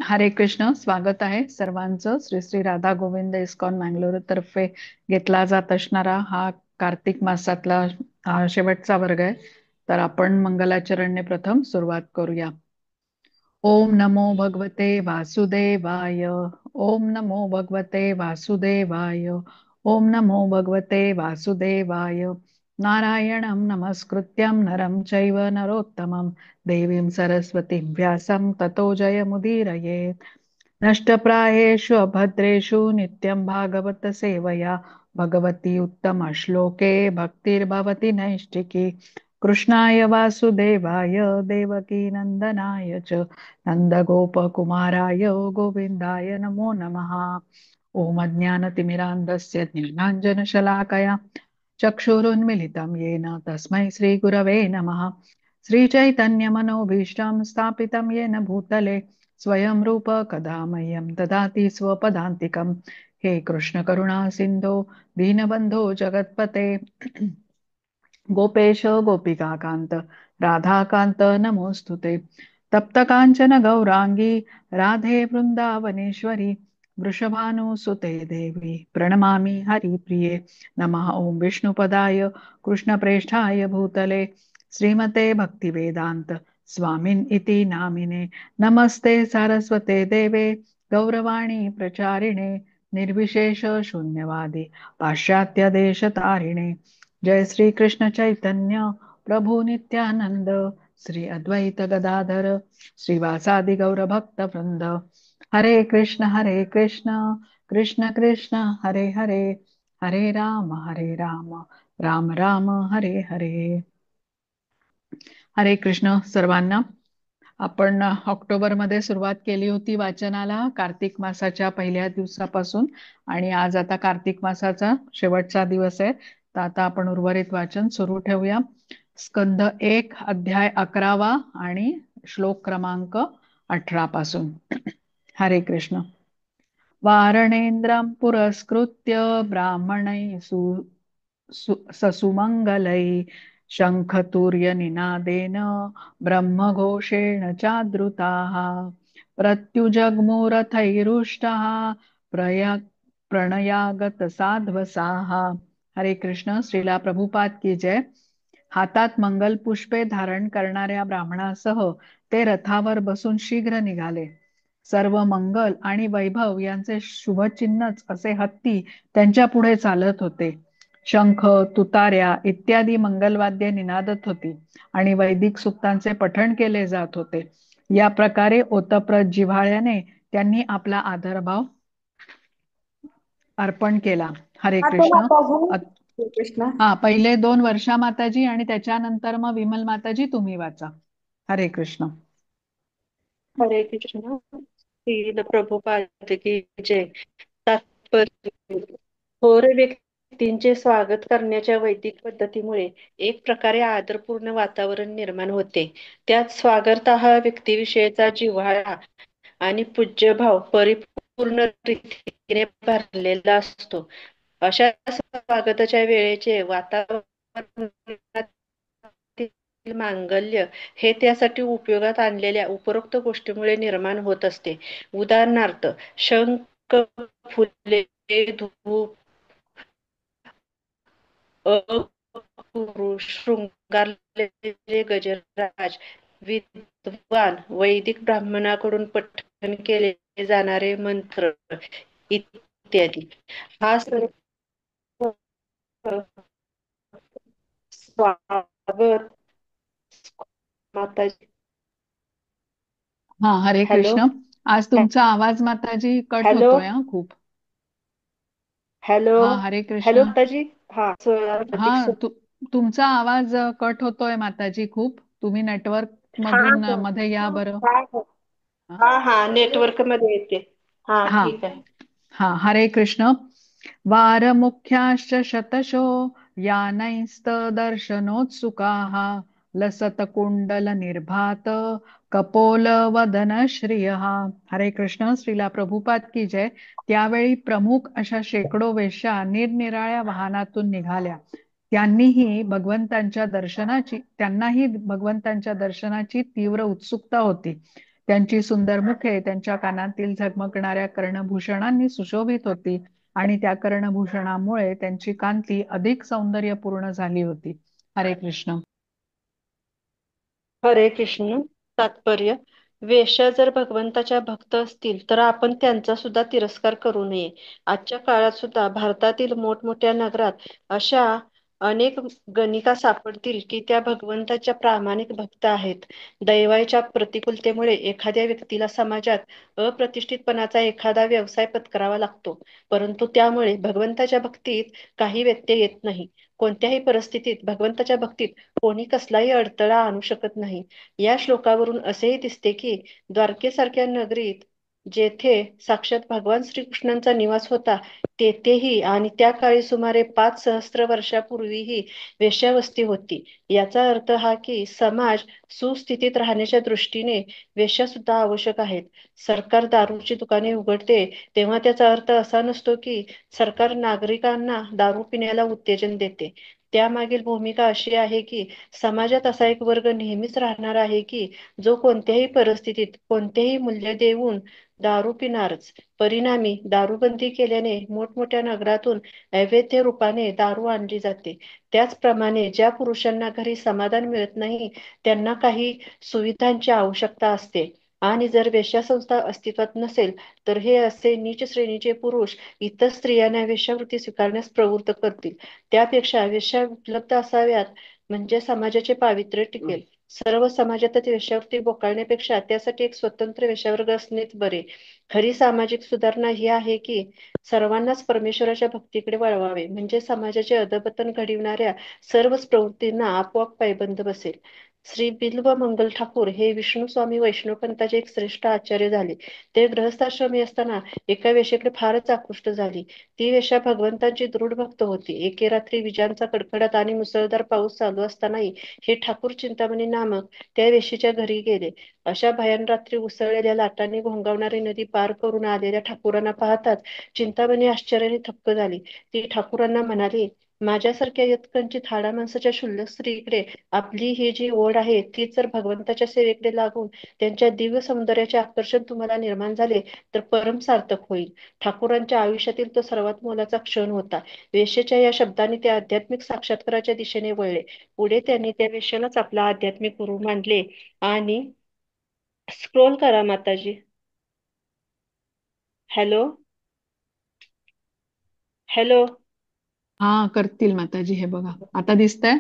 हरे कृष्ण. स्वागत आहे सर्वांचं. श्री श्री राधा गोविंद इस्कॉन मँगलोर तर्फे घेतला जात असणारा हा कार्तिक मासातला शेवटचा वर्ग आहे. तर आपण मंगलाचरणने प्रथम सुरुवात करूया. ओम नमो भगवते वासुदेवाय. ओम नमो भगवते वासुदेवाय. ओम नमो भगवते वासुदेवाय. नारायणं नमस्कृत्यं नरं चैव नरोत्तमं देवीं सरस्वतीं व्यासं ततो जयमुदीरयेत्. नष्टप्रायेषु अभद्रेषु नित्यं भागवत सेवया भगवती उत्तम श्लोके भक्तिर्भवति नैष्टिकी. कृष्णाय वासुदेवाय देवकी नंदनाय च नन्दगोपकुमाराय गोविन्दाय नमो नमः. ॐ अज्ञानतिमिरान्धस्य ज्ञानाञ्जनशलाकया चक्षुरुन्मिलितं येन तस्मै श्रीगुरवे नमः. श्रीचैतन्यमनोभीष्टं स्थापितं येन भूतले स्वयं रूप कदा मह्यं ददाति स्वपदान्तिकम्. हे कृष्ण करुणा सिन्धो दीनबन्धो जगत्पते गोपेश गोपिकान्त राधाकान्त नमोऽस्तुते. तप्त काञ्चन गौरांगी राधे वृन्दावनेश्वरी वृषभानुसुते देवी प्रणमामि हरिप्रिये. नमः ओं विष्णुपदाय कृष्णप्रेष्ठाय भूतले श्रीमते भक्तिवेदान्त स्वामिन् इति नामिने. नमस्ते सारस्वते देवे गौरवाणी प्रचारिणे निर्विशेष शून्यवादी पाश्चात्य देशतारिणे. जय श्री कृष्ण चैतन्य प्रभु नित्यानंद श्री अद्वैत गदाधर श्रीवासादि गौर भक्त वृंद. हरे कृष्ण कृष्ण कृष्ण हरे हरे हरे राम राम राम हरे हरे. हरे कृष्ण सर्वांना. आपण ऑक्टोबरमध्ये सुरुवात केली होती वाचनाला कार्तिक मासाच्या पहिल्या दिवसापासून आणि आज आता कार्तिक मासाचा शेवटचा दिवस आहे. तर आता आपण उर्वरित वाचन सुरू ठेवूया. स्कंध 1 अध्याय 11 आणि श्लोक क्रमांक 18 पासून. हरे कृष्ण. वारणेन्द्रं पुरस्कृत्य ब्राह्मणैः ससुमङ्गलैः शङ्खतुर्यनिनादेन ब्रह्मघोषेण चादृताः प्रत्युजग्मुरथैरुष्टाः प्रणयागत साध्वसाः. हरे कृष्ण. श्रीला प्रभुपाद की जय. हातात मंगल पुष्पे धारण करणाऱ्या ब्राह्मणासह ते रथावर बसून शीघ्र निघाले. सर्व मंगल आणि वैभव यांचे शुभचिन्हच असे हत्ती त्यांच्या पुढे चालत होते. शंख तुतार्या इत्यादी मंगलवाद्ये निनादत होती आणि वैदिक सूक्तांचे पठण केले जात होते. या प्रकारे ओतप्रत जिव्हाळ्याने त्यांनी आपला आदरभाव अर्पण केला. हरे आता कृष्ण. माताजी श्री कृष्ण. पहिले 2 वर्षा माताजी आणि त्याच्यानंतर मग विमल माताजी तुम्ही वाचा. हरे कृष्ण. हरे कृष्ण. श्रील प्रभुपाद की जय. तात्पर्य. थोर व्यक्तींचे स्वागत करण्याच्या वैदिक पद्धतीमुळे एक प्रकारे आदरपूर्ण वातावरण निर्माण होते. त्यात स्वागतार्ह व्यक्तीविषयीचा जिव्हाळा आणि पूज्यभाव परिपूर्ण रीतीने भरलेला असतो. अशा स्वागताच्या वेळेचे वातावरण मांगल्य हे त्यासाठी उपयोगात आणलेल्या उपरोक्त गोष्टीमुळे निर्माण होत असते. उदाहरणार्थ शंख फुले धूप अपुरुष शृंगारलेले गजराज विद्वान वैदिक ब्राह्मणाकडून पठण केले जाणारे मंत्र इत्यादी. हा सर्व स्वागत माताजी. हरे हॅलो. कृष्ण. आज तुमचा आवाज माताजी कट हॅलो. होतोय खूप. हॅलो. हरे हॅलो कृष्ण. माताजी. हा हा अधिक तुमचा आवाज कट होतोय माताजी खूप. तुम्ही नेटवर्क हा मधून मध्ये या बरं. हा हा हा नेटवर्क मध्ये येते. हा हा ठीक आहे. हरे कृष्ण. वार मुख्याश्च शतशो यानैस्तदर्शनोत्सुकाः लसत कुंडल निर्भात कपोल वदन श्रियः. हरे कृष्ण. श्रीला प्रभुपाद की जय. त्यावेळी प्रमुख अशा शेकडो वेश्या निरनिराळ्या वाहनातून निघाल्या. त्यांनाही भगवंतांच्या दर्शनाची तीव्र उत्सुकता होती. त्यांची सुंदर मुखे त्यांच्या कानातील झगमगणाऱ्या कर्णभूषणांनी सुशोभित होती आणि त्या कर्णभूषणामुळे त्यांची कांती अधिक सौंदर्यपूर्ण झाली होती. हरे कृष्ण. हरे कृष्ण. तात्पर्य: वेश्या जर भगवंताच्या भक्त असतील तर आपण त्यांचा सुद्धा तिरस्कार करू नये. आजच्या काळात सुद्धा भारतातील मोठमोठ्या नगरात अशा अनेक गणिका सापडतील की त्या भगवंताच्या प्रामाणिक भक्त आहेत. दैवाच्या प्रतिकूलतेमुळे एखाद्या व्यक्तीला समाजात अप्रतिष्ठितपणाचा एखादा व्यवसाय पत्करावा लागतो, परंतु त्यामुळे भगवंताच्या भक्तीत काही व्यत्यय येत नाही. कोणत्याही परिस्थितीत भगवंताच्या भक्तीत कोणी कसलाही अडथळा आणू शकत नाही. या श्लोकावरून असेही दिसते की द्वारकेसारख्या नगरीत जेथे साक्षात भगवान श्रीकृष्णांचा निवास होता, तेथेही आणि त्या काळी सुमारे 5 सहस्त्र वर्षापूर्वीही वेश्यावस्ती होती. याचा अर्थ हा की समाज सुस्थितीत राहण्याच्या दृष्टीने वेश्या सुद्धा आवश्यक आहेत. सरकार दारूची दुकाने उघडते तेव्हा त्याचा अर्थ असा नसतो की सरकार नागरिकांना दारू पिण्याला उत्तेजन देते. त्यामागील भूमिका अशी आहे की समाजात असा एक वर्ग नेहमीच राहणार आहे की जो कोणत्याही परिस्थितीत कोणतेही मूल्य देऊन दारू पिणारच. परिणामी दारूबंदी केल्याने मोठमोठ्या नगरातून अवैध रूपाने दारू आणली जाते. त्याचप्रमाणे ज्या पुरुषांना घरी समाधान मिळत नाही त्यांना काही सुविधांची आवश्यकता असते आणि जर वेश्यासंस्था अस्तित्वात नसेल तर हे असे नीच श्रेणीचे पुरुष इतर स्त्रियांना वेश्यावृत्ती स्वीकारण्यास प्रवृत्त करतील. त्यापेक्षा वेश्या उपलब्ध असाव्यात म्हणजे समाजाचे पावित्र्य टिकेल. सर्व समाजातच वेश्यावृत्ती बोकाळण्यापेक्षा त्यासाठी एक स्वतंत्र वेश्यावर्ग असणेच बरे. खरी सामाजिक सुधारणा ही आहे की सर्वांनाच परमेश्वराच्या भक्तीकडे वळवावे, म्हणजे समाजाचे अधपतन घडविणाऱ्या सर्वच प्रवृत्तींना आपोआप पायबंद बसेल. श्री बिल्व मंगल ठाकूर हे विष्णू स्वामी वैष्णव पंथाचे एक श्रेष्ठ आचार्य झाले. ते गृहस्थाश्रमी असताना एका वेश्येकडे फारच आकृष्ट झाली. ती वेश्या भगवंताची दृढ भक्त होती. एके रात्री विजांचा कडकडाट आणि मुसळधार पाऊस चालू असतानाही हे ठाकूर चिंतामणी नामक त्या वेश्येच्या घरी गेले. अशा भयान रात्री उसळलेल्या लाटांनी घोंगावणारी नदी पार करून आलेल्या ठाकूरांना पाहताच चिंतामणी आश्चर्याने थक्क झाली. ती ठाकूरांना म्हणाली, माझ्यासारख्या यत्कंचित हाडा माणसाच्या क्षुल्लक स्त्रीकडे आपली ही जी ओढ आहे तीच जर भगवंताच्या सेवेकडे लागून त्यांच्या दिव्य सौंदर्याचे आकर्षण तुम्हाला निर्माण झाले तर परम सार्थक होईल. ठाकूरांच्या आयुष्यातील तो सर्वात मोलाचा क्षण होता. वेश्येच्या या शब्दांनी ते आध्यात्मिक साक्षात्काराच्या दिशेने वळले. पुढे त्यांनी त्या वेश्यालाच आपला आध्यात्मिक गुरु मानले आणि स्क्रोल करा माताजी. Hello hello. हा, करतील माताजी. हे बघा, आता दिसतंय.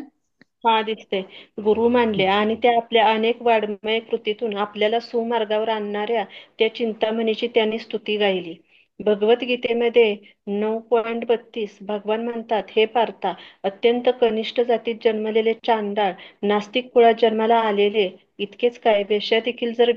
हा, दिसते. गुरु मानले आणि त्या आपल्या अनेक वाङ्मय कृतीतून आपल्याला सुमार्गावर आणणाऱ्या त्या चिंतामणीची त्यांनी स्तुती गायली. भगवद्गीतेमध्ये 9.32 भगवान म्हणतात, हे पार्था, अत्यंत कनिष्ठ जातीत जन्मलेले चांडाळ नास्तिक कुळात जन्माला आलेले इतकेच काय, वेश्या देखील जर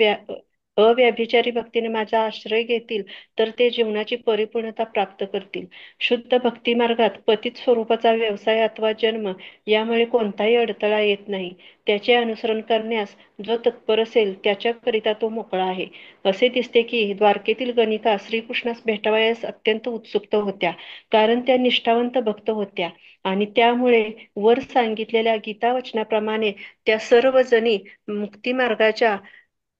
अव्यभिचारी भक्तीने माझा आश्रय घेतील तर ते जीवनाची परिपूर्णता प्राप्त करतील. शुद्ध भक्ती मार्गात पतित स्वरूपाचा व्यवसाय अथवा जन्म यामुळे कोणताही अडथळा येत नाही. त्याचे अनुसरण करण्यास जो तत्पर असेल त्याच्याकरिता तो मोकळा आहे. असे दिसते की द्वारकेतील गणिका श्रीकृष्णास भेटावयास अत्यंत उत्सुक होत्या, कारण त्या निष्ठावंत भक्त होत्या आणि त्यामुळे वर सांगितलेल्या गीता वचनाप्रमाणे त्या सर्व जणी मुक्तिमार्गाच्या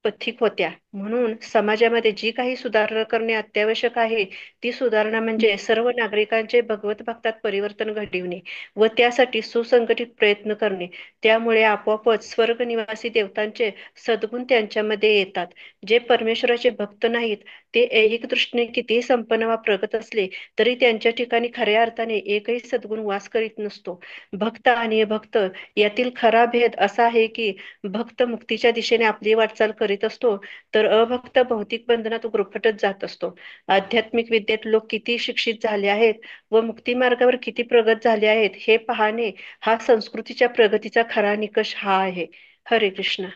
पथिक होत्या. म्हणून समाजामध्ये जी काही सुधारणा करणे अत्यावश्यक आहे ती सुधारणा म्हणजे सर्व नागरिकांचे भगवत भक्तात परिवर्तन घडविणे व त्यासाठी सुसंघटित प्रयत्न करणे. त्यामुळे आपोआपच स्वर्ग निवासी देवतांचे सद्गुण त्यांच्यामध्ये येतात. जे परमेश्वराचे भक्त नाहीत ते ऐहिक दृष्टीने कितीही संपन्न वा प्रगत असले तरी त्यांच्या ठिकाणी खऱ्या अर्थाने एकही सद्गुण वास करीत नसतो. भक्त आणि अभक्त यातील खरा भेद असा आहे की भक्त मुक्तीच्या दिशेने आपली वाटचाल करीत असतो तर अभक्त भौतिक बंधनात गुरफटत जात असतो. आध्यात्मिक विद्येत लोक किती शिक्षित झाले आहेत व मुक्ती मार्गावर किती प्रगत झाले आहेत हे पाहणे हा संस्कृतीच्या प्रगतीचा खरा निकष हा आहे. हरे कृष्ण.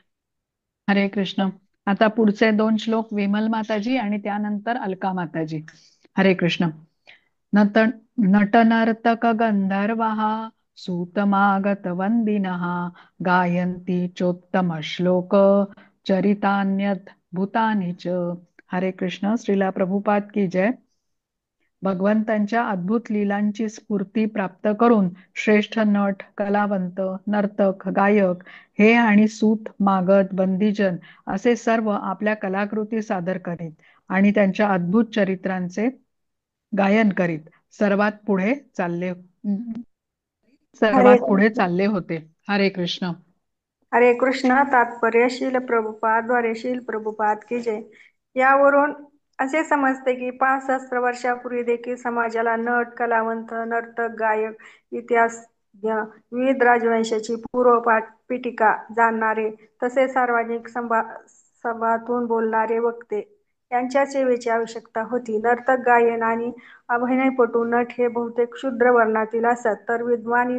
हरे कृष्ण. आता पुढचे 2 श्लोक विमल माताजी आणि त्यानंतर अलका माताजी. हरे कृष्ण. नट नटनर्तक गंधर्वः सूतमागत वंदिनः गायन्ति चोत्तम श्लोक चरितान्यद्भुतानि च. हरे कृष्ण. श्रीला प्रभुपाद की जय. भगवंतांच्या अद्भुत लीलांची स्फूर्ती प्राप्त करून श्रेष्ठ नट, कलावंत, नर्तक, गायक हे आणि सूत, मागध, बंदीजन असे सर्व आपल्या कलाकृती सादर करीत आणि त्यांच्या अद्भुत चरित्रांचे गायन करीत हरे सर्वात पुढे चालले होते. हरे कृष्ण. हरे कृष्ण. तात्पर्य शील प्रभुपाद द्वारे शील प्रभुपाद की जय. यावरून असे समजते की 5 सहस्त्र वर्षापूर्वी देखील समाजाला नट, कलावंत, नर्तक, गायक, इतिहासज्ञ, विविध राजवंशाची पीठिका जाणणारे तसेच सार्वजनिक सभातून बोलणारे वक्ते यांच्या सेवेची आवश्यकता होती. नर्तक, गायन आणि अभिनयपटू, नट हे बहुतेक शूद्र वर्णातील असत, तर विद्वान,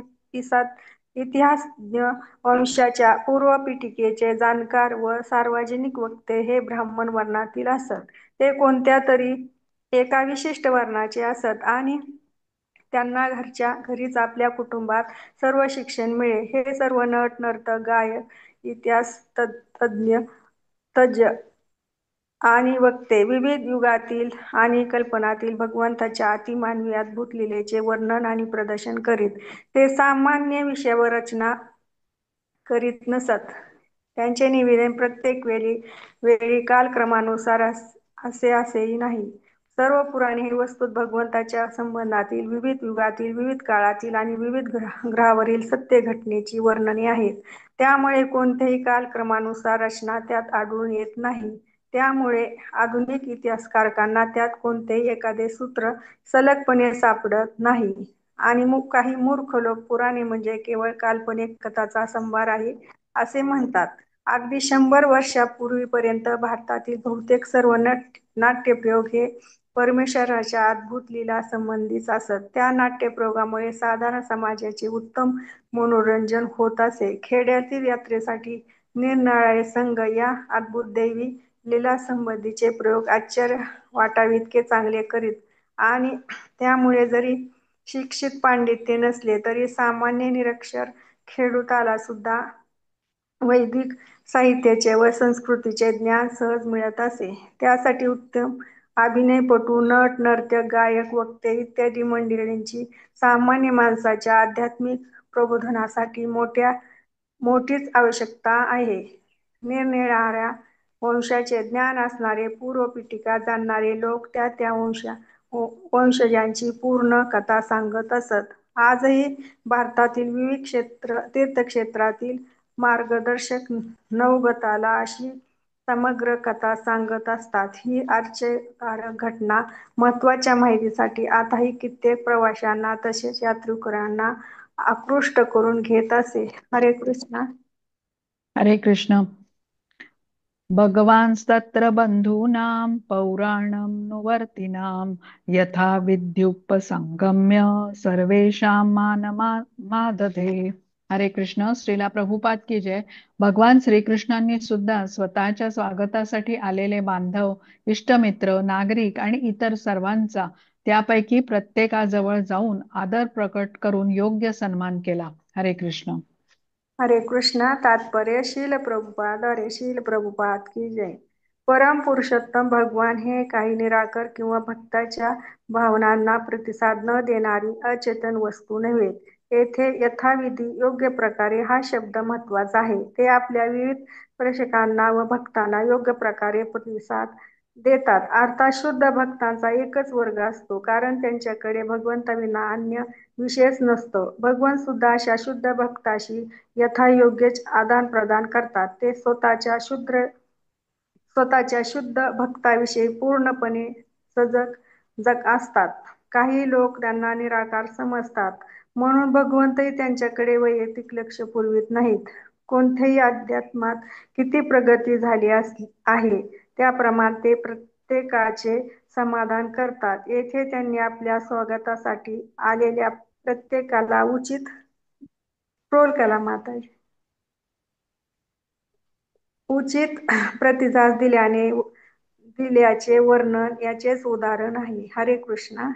इतिहासज्ञ, वंशाच्या पूर्वपीठिकेचे जाणकार व सार्वजनिक वक्ते हे ब्राह्मण वर्णातील असत. ते कोणत्या तरी एका विशिष्ट वर्णाचे असत आणि त्यांना घरच्या घरीच आपल्या कुटुंबात सर्व शिक्षण मिळे. हे सर्व नट, नर्तक, गायक, इतिहास तज्ञ, तज्ज्ञ आणि वक्ते विविध युगातील आणि कल्पनातील भगवंताच्या अतिमानवी अद्भुत लीलेचे वर्णन आणि प्रदर्शन करीत. ते सामान्य विषयावर रचना करीत नसत. त्यांचे निवेदन प्रत्येक वेळी कालक्रमानुसार असेही नाही. सर्व पुराणे ही वस्तुत भगवंताच्या संबंधातील विविध युगातील, विविध काळातील आणि विविध ग्रहावरील सत्य घटनेची वर्णने आहेत. त्यामुळे कोणत्याही कालक्रमानुसार रचना त्यात आढळून येत नाही. त्यामुळे आधुनिक इतिहासकारांना त्यात कोणतेही एखादे सूत्र सलगपणे सापडत नाही आणि काही मूर्ख लोक पुराणे म्हणजे केवळ काल्पनिक कथांचा संभार आहे असे म्हणतात. अगदी 100 वर्षापूर्वीपर्यंत भारतातील बहुतेक सर्व नाट्यप्रयोग हे परमेश्वराच्या अद्भुत लीला संबंधीच असत. त्या नाट्यप्रयोगामुळे साधारण समाजाचे उत्तम मनोरंजन होत असे. खेड्यातील यात्रेसाठी निरनिराळे संघ या अद्भुत दैवी लीलासंबंधीचे प्रयोग आश्चर्य वाटावेइतके चांगले करीत आणि त्यामुळे जरी शिक्षित पांडित्य नसले तरी सामान्य निरक्षर खेडूताला सुद्धा वैदिक साहित्याचे व संस्कृतीचे ज्ञान सहज मिळत असे. त्यासाठी उत्तम अभिनयपटू, नट, नर्तक, गायक, वक्ते इत्यादी मंडळींची सामान्य माणसाच्या आध्यात्मिक प्रबोधनासाठी मोठीच आवश्यकता आहे. निरनिराळ्या वंशाचे ज्ञान असणारे, पूर्वपीठिका जाणणारे लोक त्या त्या वंशजांची पूर्ण कथा सांगत असत. आजही भारतातील विविध तीर्थक्षेत्रातील मार्गदर्शक नवगताला अशी समग्र कथा सांगत असतात. ही आश्चर्यकारक घटना महत्त्वाच्या माहितीसाठी आताही कित्येक प्रवाशांना तसेच यात्रेकरूंना आकृष्ट करून घेत असे. हरे कृष्ण. हरे कृष्ण. भगवांस्तत्र बंधूनां पौराणं नुवर्तिनां यथा विद्युपसंगम्य सर्वेषां मानमादधे. हरे कृष्ण. श्रीला प्रभुपाद की जय. भगवान श्रीकृष्णांनी सुद्धा स्वतःच्या स्वागतासाठी आलेले बांधव, इष्टमित्र, नागरिक आणि इतर सर्वांचा त्यापैकी प्रत्येकाजवळ जाऊन आदर प्रकट करून योग्य सन्मान केला. हरे कृष्ण. हरे कृष्ण. तात्पर्य शील प्रभुपाद. हरे शील प्रभुपाद की जय. परम पुरुषोत्तम भगवान हे काही निराकार किंवा भक्ताच्या भावनांना प्रतिसाद न देणारी अचेतन वस्तू नव्हे. येथे यथाविधी योग्य प्रकारे हा शब्द महत्वाचा आहे. ते आपल्या विविध प्रेषकांना व भक्तांना योग्य प्रकारे प्रतिसाद देतात. अर्थात शुद्ध भक्तांचा एकच वर्ग असतो, कारण त्यांच्याकडे भगवंताविना अन्य विषयच नसतो. भगवान सुद्धा अशा शुद्ध भक्ताशी यथायोग्यच आदान-प्रदान करतात. ते स्वतःच्या शुद्ध भक्ताविषयी पूर्णपणे सजग असतात. काही लोक त्यांना निराकार समजतात, म्हणून भगवंतही त्यांच्याकडे वैयक्तिक लक्ष पुरवित नाहीत. कोणत्याही अध्यात्मात किती प्रगती झाली आहे त्याप्रमाणे ते प्रत्येकाचे समाधान करतात. येथे त्यांनी आपल्या स्वागतासाठी आलेल्या प्रत्येकाला उचित प्रतिसाद दिल्याचे वर्णन याचेच उदाहरण आहे. हरे कृष्ण.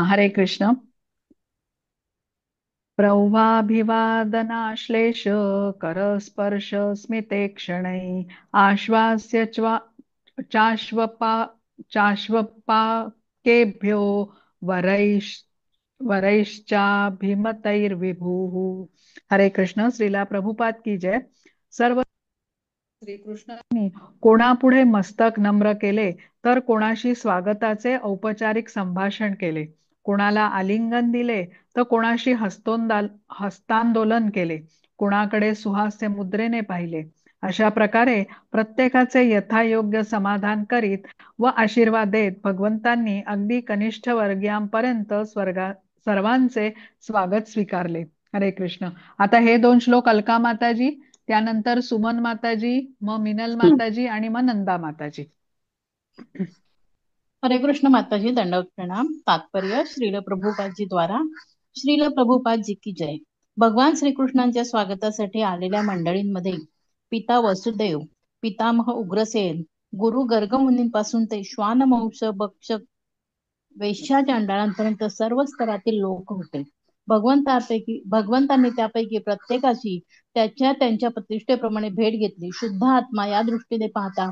हरे कृष्ण. प्रौवाभिवादनाश्लेष करस्पर्श स्मिते क्षणै आश्वास्य चाश्वपा चाश्वपाकेभ्यो वरैश् वरैश्चाभिमतैर्विभुः। हरे कृष्ण. श्रीला प्रभुपाद की जय. सर्व श्रीकृष्णांनी कोणापुढे मस्तक नम्र केले तर कोणाशी स्वागताचे औपचारिक संभाषण केले, कोणाला आलिंगन दिले तर कोणाशी हस्तांदोलन केले, कोणाकडे सुहास्य मुद्रेने पाहिले. अशा प्रकारे प्रत्येकाचे यथायोग्य समाधान करीत व आशीर्वाद देत भगवंतांनी अगदी कनिष्ठ वर्गीयांपर्यंत सर्वांचे स्वागत स्वीकारले. हरे कृष्ण. आता हे 2 श्लोक अलका माताजी, त्यानंतर सुमन माताजी, मग मिनल माताजी आणि मग नंदा माताजी. हरे कृष्ण माताजी, दंडवत प्रणाम. तात्पर्य श्रील प्रभुपादजी द्वारा. श्रील प्रभुपाद जी की जय. भगवान श्रीकृष्णांच्या स्वागतासाठी आलेल्या मंडळींमध्ये पिता वसुदेव, पितामह उग्रसेन, गुरु गर्गमुनींपासून ते श्वानमंश भक्षक वेश्या चांडाळांपर्यंत सर्व स्तरातील लोक होते. भगवंतांनी त्यापैकी प्रत्येकाची त्यांच्या प्रतिष्ठेप्रमाणे भेट घेतली. शुद्ध आत्मा या दृष्टीने पाहता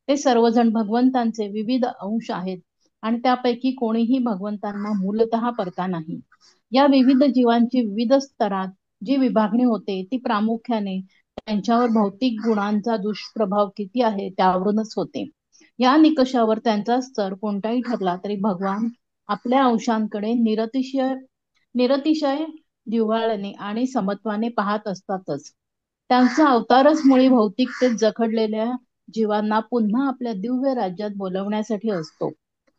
ते सर्वजण भगवंतांचे विविध अंश आहेत आणि त्यापैकी कोणीही भगवंतांना मूलतः परका नाही. या विविध जीवांची विविध स्तरात जी विभागणी होते ती प्रामुख्याने त्यांच्यावर भौतिक गुणांचा दुष्प्रभाव किती आहे त्यावरूनच होते. या निकषावर त्यांचा स्तर कोणताही ठरला तरी भगवान आपल्या अंशांकडे निरतिशय जिव्हाळ्याने आणि समत्वाने पाहत असतातच. त्यांचा अवतारच मुळी भौतिकतेत जखडलेल्या जीवांना पुन्हा आपल्या दिव्य राज्यात बोलवण्यासाठी असतो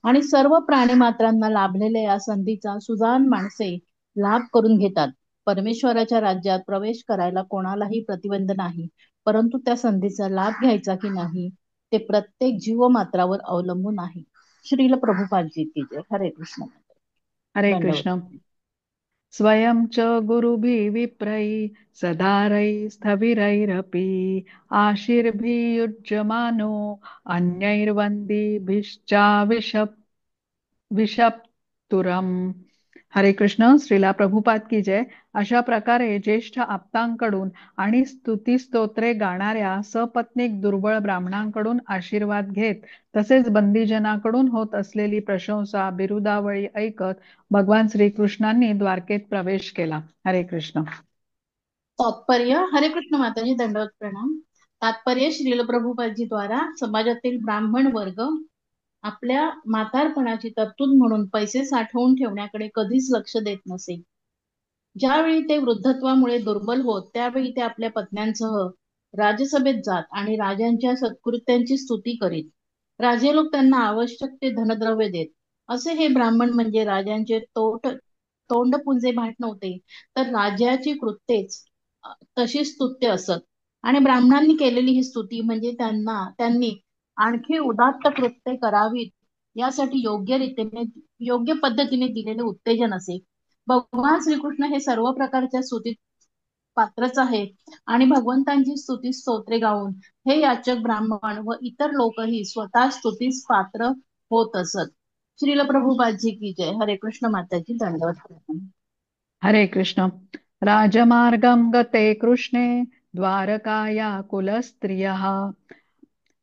आणि सर्व प्राणीमात्रांना लाभलेल्या या संधीचा सुजाण माणसे लाभ करून घेतात. परमेश्वराच्या राज्यात प्रवेश करायला कोणालाही प्रतिबंध नाही, परंतु त्या संधीचा लाभ घ्यायचा की नाही ते प्रत्येक जीवमात्रावर अवलंबून आहे. श्रील प्रभुपादजी की जय. हरे कृष्ण. हरे कृष्ण. स्वयं च गुरुभिः विप्रैः सदारैः स्थविरैरपि आशीर्भिर्युज्यमानो अन्यैर्वन्दिभिश्चाविशप्तुरम्. हरे कृष्ण. श्रीला प्रभुपाद की जय. अशा प्रकारे ज्येष्ठ आप्तांकडून आणि स्तुतिस्तोत्रे गाणाऱ्या सपत्नीक दुर्बळ ब्राह्मणांकडून आशीर्वाद घेत तसेच बंदीजनाकडून होत असलेली प्रशंसा बिरुदावळी ऐकत भगवान श्रीकृष्णांनी द्वारकेत प्रवेश केला. हरे कृष्ण. तात्पर्य. हरे कृष्ण माताजी, दंडवत प्रणाम. तात्पर्य श्रील प्रभुपादजी द्वारा समाजातील ब्राह्मण वर्ग आपल्या म्हातारपणाची तरतूद म्हणून पैसे साठवून ठेवण्याकडे कधीच लक्ष देत नसे. ज्यावेळी ते वृद्धत्वामुळे दुर्बल होत त्यावेळी ते आपल्या पत्न्यांसह राजसभेत जात आणि राजांच्या सत्कृत्यांची स्तुती करीत. राजे लोक त्यांना आवश्यक ते धनद्रव्य देत. असे हे ब्राह्मण म्हणजे राजांचे तोंडपुंजे भाट नव्हते, तर राजाची कृत्येच तशी स्तुत्य असत आणि ब्राह्मणांनी केलेली ही स्तुती म्हणजे त्यांनी आणखी उदात्त कृत्ये करावीत यासाठी योग्य पद्धतीने दिलेले उत्तेजन असे. भगवान श्रीकृष्ण हे सर्व प्रकारच्या स्तुतीत पात्रच आहे आणि भगवंतांची स्तुती स्तोत्रे गाऊन हे याचक ब्राह्मण व इतर लोकही स्वतः स्तुतीस पात्र होत असत. श्रील प्रभुपादजी की जय. हरे कृष्ण माताजी, दंडवत प्रणाम. हरे कृष्ण. राजमार्गं गते कृष्णे द्वारकाया कुलस्त्रियः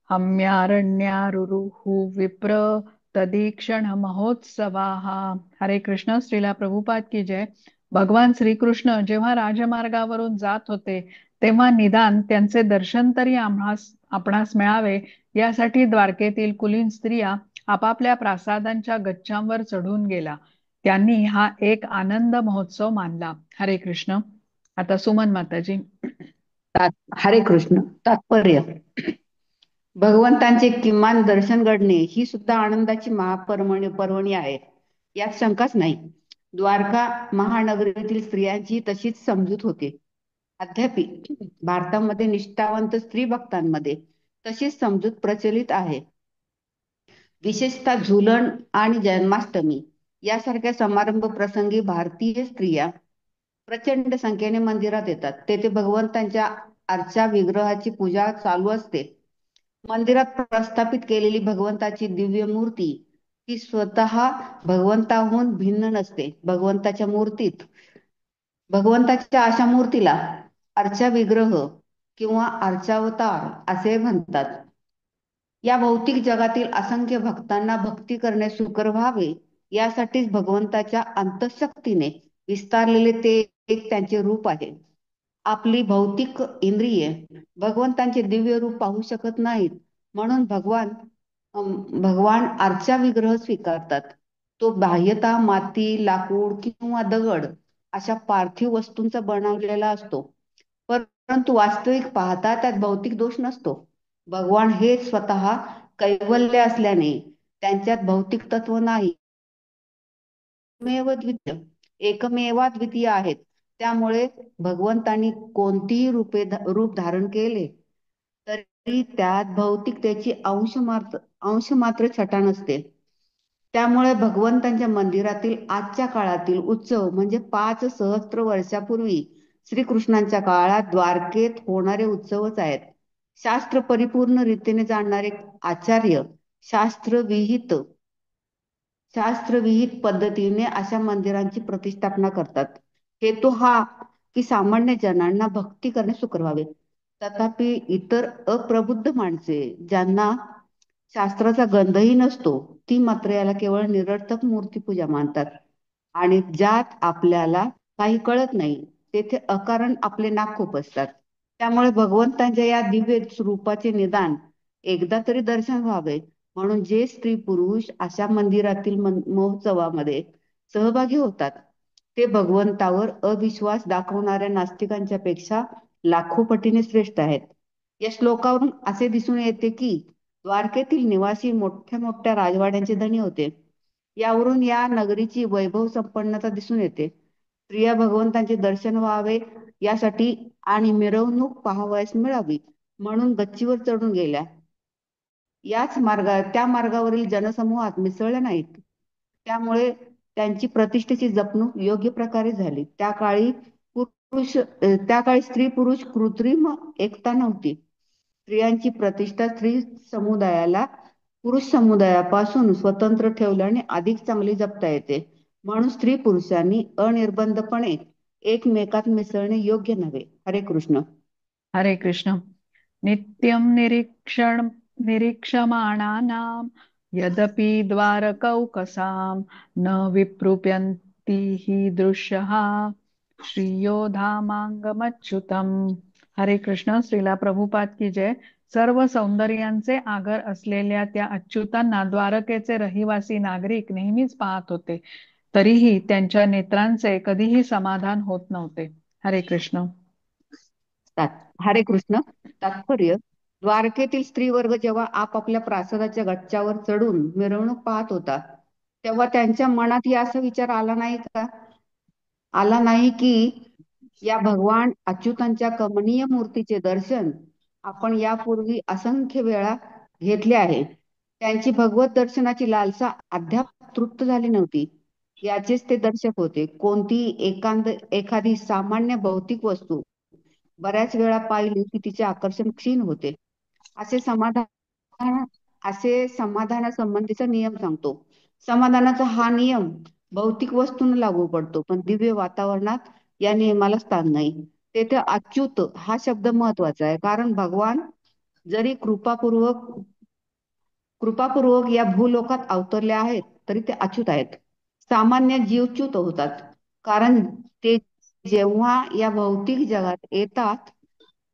हम्यारण्यारुरुः विप्र तदीक्षण महोत्सवाः. हरे कृष्ण. श्रीला प्रभुपाद की जय. भगवान श्रीकृष्ण जेव्हा राजमार्गावरून जात होते तेव्हा निदान त्यांचे दर्शन तरी आपणास मिळावे यासाठी द्वारकेतील कुलीन स्त्रिया आपापल्या प्रासादांच्या गच्चांवर चढून गेला. त्यांनी हा एक आनंद महोत्सव मानला. हरे कृष्ण. आता सुमन माताजी. हरे कृष्ण. तात्पर्य. भगवंतांचे किमान दर्शन घडणे ही सुद्धा आनंदाची पर्वणी आहे, यात शंकाच नाही. द्वारका महानगरीतील स्त्रियांची तशीच समजूत होती. अद्यापि भारतामध्ये निष्ठावंत स्त्री भक्तांमध्ये तशीच समजूत प्रचलित आहे. विशेषतः झुलन आणि जन्माष्टमी यासारख्या समारंभ प्रसंगी भारतीय स्त्रिया प्रचंड संख्येने मंदिरात येतात. तेथे भगवंतांच्या अर्चा विग्रहाची पूजा चालू असते. मंदिरात प्रस्थापित केलेली भगवंताची दिव्य मूर्ती ही स्वतः भगवंताहून भिन्न नसते. भगवंताच्या अशा मूर्तीला अर्चा विग्रह किंवा अर्चावतार असे म्हणतात. या भौतिक जगातील असंख्य भक्तांना भक्ती करणे सुकर व्हावे यासाठीच भगवंताच्या अंतःशक्तीने विस्तारलेले ते एक त्यांचे रूप आहे. आपली भौतिक इंद्रिये भगवंतांचे दिव्य रूप पाहू शकत नाहीत, म्हणून भगवान आरच्या विग्रह स्वीकारतात. तो बाह्यतः माती, लाकूड किंवा दगड अशा पार्थिव वस्तूंचा बनवलेला असतो. परंतु वास्तविक पाहता त्यात भौतिक दोष नसतो. भगवान हे स्वतः कैवल्य असल्याने त्यांच्यात भौतिक तत्व नाही. एकमेवाद्वितीय आहेत. त्यामुळे भगवंतांनी कोणतीही रूप धारण केले तरी त्यात भौतिकतेची अंश मात्र छटा नसते. त्यामुळे भगवंतांच्या मंदिरातील आजच्या काळातील उत्सव म्हणजे 5 सहस्त्र वर्षापूर्वी श्रीकृष्णांच्या काळात द्वारकेत होणारे उत्सवच आहेत. शास्त्र परिपूर्ण रीतीने जाणणारे आचार्य शास्त्रविहित पद्धतीने अशा मंदिरांची प्रतिष्ठापना करतात. हेतू हा की सामान्य जनांना भक्ती करणे सुकर व्हावे. तथापि इतर अप्रबुद्ध माणसे ज्यांना शास्त्राचा गंधही नसतो ती मात्र याला केवळ निरर्थक मूर्तीपूजा मानतात. आणि ज्यात आपल्याला काही कळत नाही तेथे अकारण आपले नाक खुपसतात. त्यामुळे भगवंतांच्या या दिव्य रूपाचे निदान एकदा तरी दर्शन व्हावे म्हणून जे स्त्री पुरुष अशा मंदिरातील महोत्सवामध्ये सहभागी होतात ते भगवंतावर अविश्वास दाखवणाऱ्या नास्तिकांच्या पेक्षा लाखो पटीने श्रेष्ठ आहेत. या श्लोकावरून असे दिसून येते की द्वारकेतील निवासी मोठ्या मोठ्या राजवाड्यांचे धनी होते. यावरून या नगरीची वैभव संपन्नता दिसून येते. स्त्रिया भगवंतांचे दर्शन व्हावे यासाठी आणि मिरवणूक पाहावयास मिळावी म्हणून गच्चीवर चढून गेल्या. त्या मार्गावरील जनसमूहात मिसळल्या नाहीत. त्यामुळे त्यांची प्रतिष्ठेची जपणूक योग्य प्रकारे झाली. त्या काळी स्त्री पुरुष कृत्रिम एकता नव्हती. स्त्रियांची प्रतिष्ठा स्त्री समुदायाला पुरुष समुदायापासून स्वतंत्र ठेवल्याने अधिक चांगली जपता येते. म्हणून स्त्री पुरुषांनी अनिर्बंधपणे एकमेकात मिसळणे योग्य नव्हे. हरे कृष्ण. हरे कृष्ण. नित्यं निरीक्षमाणानां यदपि द्वारकौकसां न विप्रुप्यन्ति हि दृश्यः श्रियो धामांगमच्युतम. हरे कृष्ण. श्रीला प्रभुपाद की जय. सर्व सौंदर्यांचे आगर असलेल्या त्या अच्युतांना द्वारकेचे रहिवासी नागरिक नेहमीच पाहत होते, तरीही त्यांच्या नेत्रांचे कधीही समाधान होत नव्हते. हरे कृष्ण. हरे कृष्ण. तात्पर्य: द्वारकेतील स्त्रीवर्ग जेव्हा आपापल्या प्रासादाच्या गच्च्यावर चढून मिरवणूक पाहत होता तेव्हा त्यांच्या मनात असा विचार आला नाही की या भगवान अच्युतांच्या कमनीय मूर्तीचे दर्शन आपण यापूर्वी असंख्य वेळा घेतले आहे. त्यांची भगवत दर्शनाची लालसा अद्याप तृप्त झाली नव्हती. याचेच ते दर्शक होते. एखादी सामान्य भौतिक वस्तू बऱ्याच वेळा पाहिली की तिचे आकर्षण क्षीण होते. असे समाधानासंबंधीचा नियम सांगतो. समाधानाचा हा नियम भौतिक वस्तूंना लागू पडतो, पण दिव्य वातावरणात या नियमाला स्थान नाही. तेथे अच्युत हा शब्द महत्वाचा आहे, कारण भगवान जरी कृपापूर्वक या भूलोकात अवतरले आहेत तरी ते अच्युत आहेत. सामान्य जीवच्युत होतात, कारण ते जेव्हा या भौतिक जगात येतात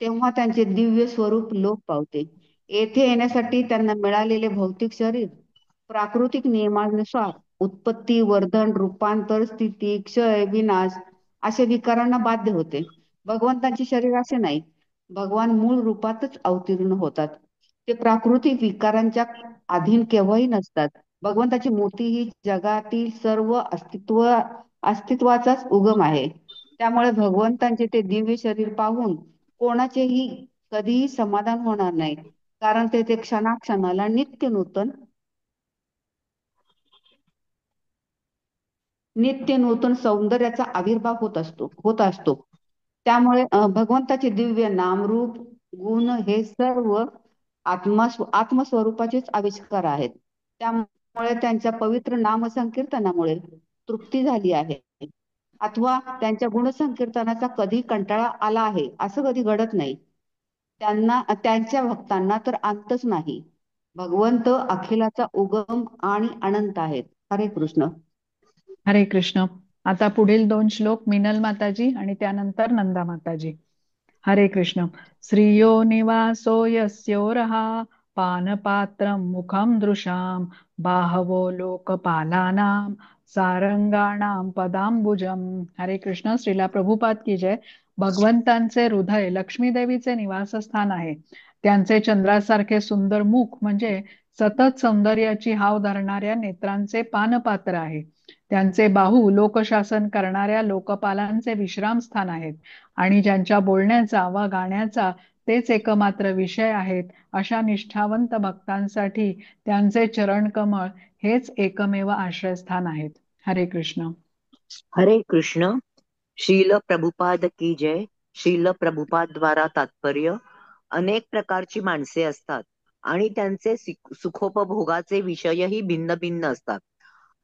तेव्हा त्यांचे दिव्य स्वरूप लोप पावते. येथे येण्यासाठी त्यांना मिळालेले भौतिक शरीर प्राकृतिक नियमानुसार उत्पत्ती, वर्धन, रूपांतर, स्थिती, क्षय, विनाश अशा विकारांना बाध्य होते. भगवंतांचे शरीर असे नाही. भगवान मूळ रूपातच अवतीर्ण होतात. ते प्राकृतिक विकारांच्या अधीन केव्हाही नसतात. भगवंताची मूर्ती ही जगातील सर्व अस्तित्वाचाच उगम आहे. त्यामुळे भगवंतांचे ते दिव्य शरीर पाहून कोणाचेही कधीही समाधान होणार नाही, कारण ते क्षणाक्षणाला नित्य नूतन सौंदर्याचा आविर्भाव होत असतो. त्यामुळे भगवंताचे दिव्य नामरूप गुण हे सर्व आत्मस्वरूपाचेच आविष्कार आहेत. त्यामुळे त्यांच्या पवित्र नामसंकीर्तनामुळे तृप्ती झाली आहे, अथवा त्यांच्या गुणसंकीर्तनाचा कधी कंटाळा आला आहे असं कधी घडत नाही. त्यांच्या भक्तांना तर अंतच नाही. भगवंत अखिलाचा उगम आणि अनंत आहेत. हरे कृष्ण. हरे कृष्ण. आता पुढील 2 श्लोक मिनल माताजी आणि त्यानंतर नंदा माताजी. हरे कृष्ण. श्रियो निवासो यस्योरहा पानपात्रं मुखं दृशां बाहवो लोकपालानां सारंगाणां पदांबुजम. हरे कृष्ण. श्रीला प्रभुपाद की जय. भगवंतांचे हृदय लक्ष्मी देवीचे निवासस्थान आहे. त्यांचे चंद्रासारखे सुंदर मुख म्हणजे सतत सौंदर्याची हाव धरणाऱ्या नेत्रांचे पानपात्र आहे. त्यांचे बाहू लोकशासन करणाऱ्या लोकपालांचे विश्रामस्थान आहेत आणि ज्यांच्या बोलण्याचा व गाण्याचा तेच एकमात्र विषय आहेत अशा निष्ठावंत भक्तांसाठी त्यांचे चरणकमळ हेच एकमेव आश्रयस्थान आहेत. हरे कृष्ण. हरे कृष्ण. श्रील प्रभुपाद की जय. श्रील प्रभुपाद द्वारा तात्पर्य. अनेक प्रकारची माणसे असतात आणि त्यांचे सुखोपभोगाचे विषयही भिन्न भिन्न असतात.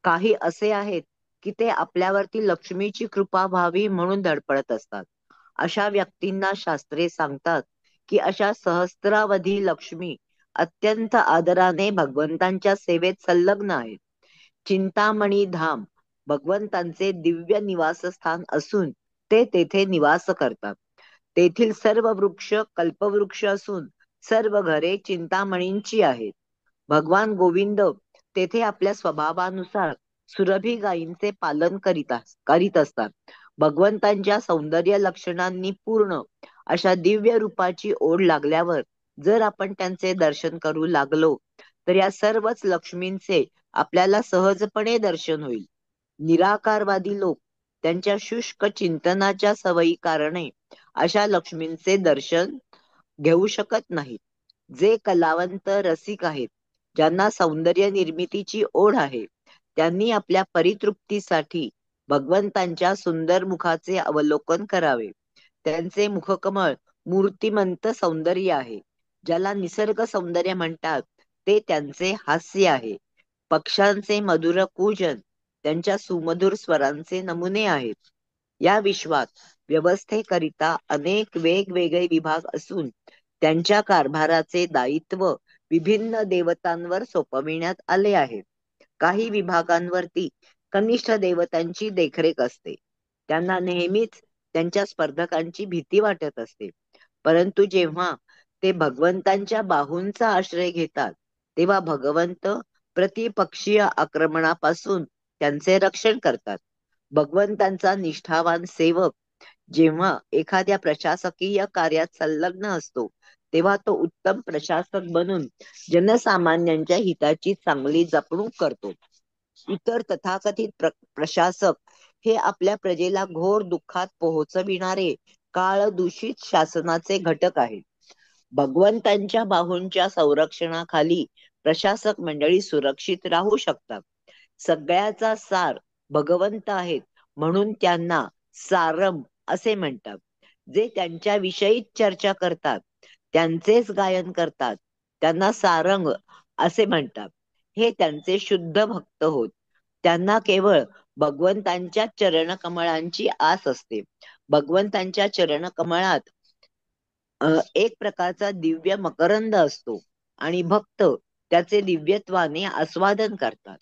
काही असे आहेत की ते आपल्यावरती लक्ष्मीची कृपा व्हावी म्हणून धडपडत असतात. अशा व्यक्तींना शास्त्रे सांगतात की अशा सहस्त्रावधी लक्ष्मी अत्यंत आदराने भगवंतांच्या सेवेत संलग्न आहेत. चिंतामणी धाम भगवंतांचे दिव्य निवासस्थान असून ते तेथे निवास करतात. तेथील सर्व वृक्ष कल्पवृक्ष असून सर्व घरे चिंतामणींची आहेत. भगवान गोविंद तेथे आपल्या स्वभावानुसार सुरभी गायींचे पालन करीत असतात. भगवंतांच्या सौंदर्य लक्षणांनी पूर्ण अशा दिव्य रूपाची ओढ लागल्यावर जर आपण त्यांचे दर्शन करू लागलो तर या सर्वच लक्ष्मींचे आपल्याला सहजपणे दर्शन होईल. निराकारवादी लोक त्यांच्या शुष्क चिंतनाच्या सवयी कारणे अशा लक्ष्मींचे दर्शन घेऊ शकत नाहीत. जे कलावंत रसिक आहेत, ज्यांना सौंदर्य निर्मितीची ओढ आहे, त्यांनी आपल्या परितृप्तीसाठी भगवंतांच्या सुंदर मुखाचे अवलोकन करावे. त्यांचे मुखकमळ मूर्तिमंत सौंदर्य आहे. ज्याला निसर्ग सौंदर्य म्हणतात ते त्यांचे हास्य आहे. पक्ष्यांचे मधुर कूजन त्यांच्या सुमधुर स्वरांचे नमुने आहेत. या विश्वात व्यवस्थेकरिता अनेक वेगवेगळे विभाग असून त्यांच्या कारभाराचे दायित्व विभिन्न देवतांवर सोपविण्यात आले आहे. काही विभागांवरती कनिष्ठ देवतांची देखरेख असते. त्यांना नेहमीच त्यांच्या स्पर्धकांची भीती वाटत असते. परंतु जेव्हा ते भगवंतांच्या बाहूंचा आश्रय घेतात तेव्हा भगवंत प्रतिपक्षीय आक्रमणापासून त्यांचे रक्षण करतात. भगवंतांचा निष्ठावान सेवक जेव्हा एखाद्या प्रशासकीय कार्यात संलग्न असतो तेव्हा तो उत्तम प्रशासक बनून जनसामान्यांच्या हिताची चांगली जपणूक करतो. इतर तथाकथित प्रशासक हे आपल्या प्रजेला घोर दुःखात पोहोचविणारे काळदूषित शासनाचे घटक आहेत. भगवंतांच्या बाहूंच्या संरक्षणाखाली प्रशासक मंडळी सुरक्षित राहू शकतात. सगळ्याचा सार भगवंत आहेत म्हणून त्यांना सारम असे म्हणतात. जे त्यांच्या विषयीच चर्चा करतात, त्यांचेच गायन करतात, त्यांना सारंग असे म्हणतात. हे त्यांचे शुद्ध भक्त होत. त्यांना केवळ भगवंतांच्या चरणकमळांची आस असते. भगवंतांच्या चरणकमळात एक प्रकारचा दिव्य मकरंद असतो आणि भक्त त्याचे दिव्यत्वाने आस्वादन करतात.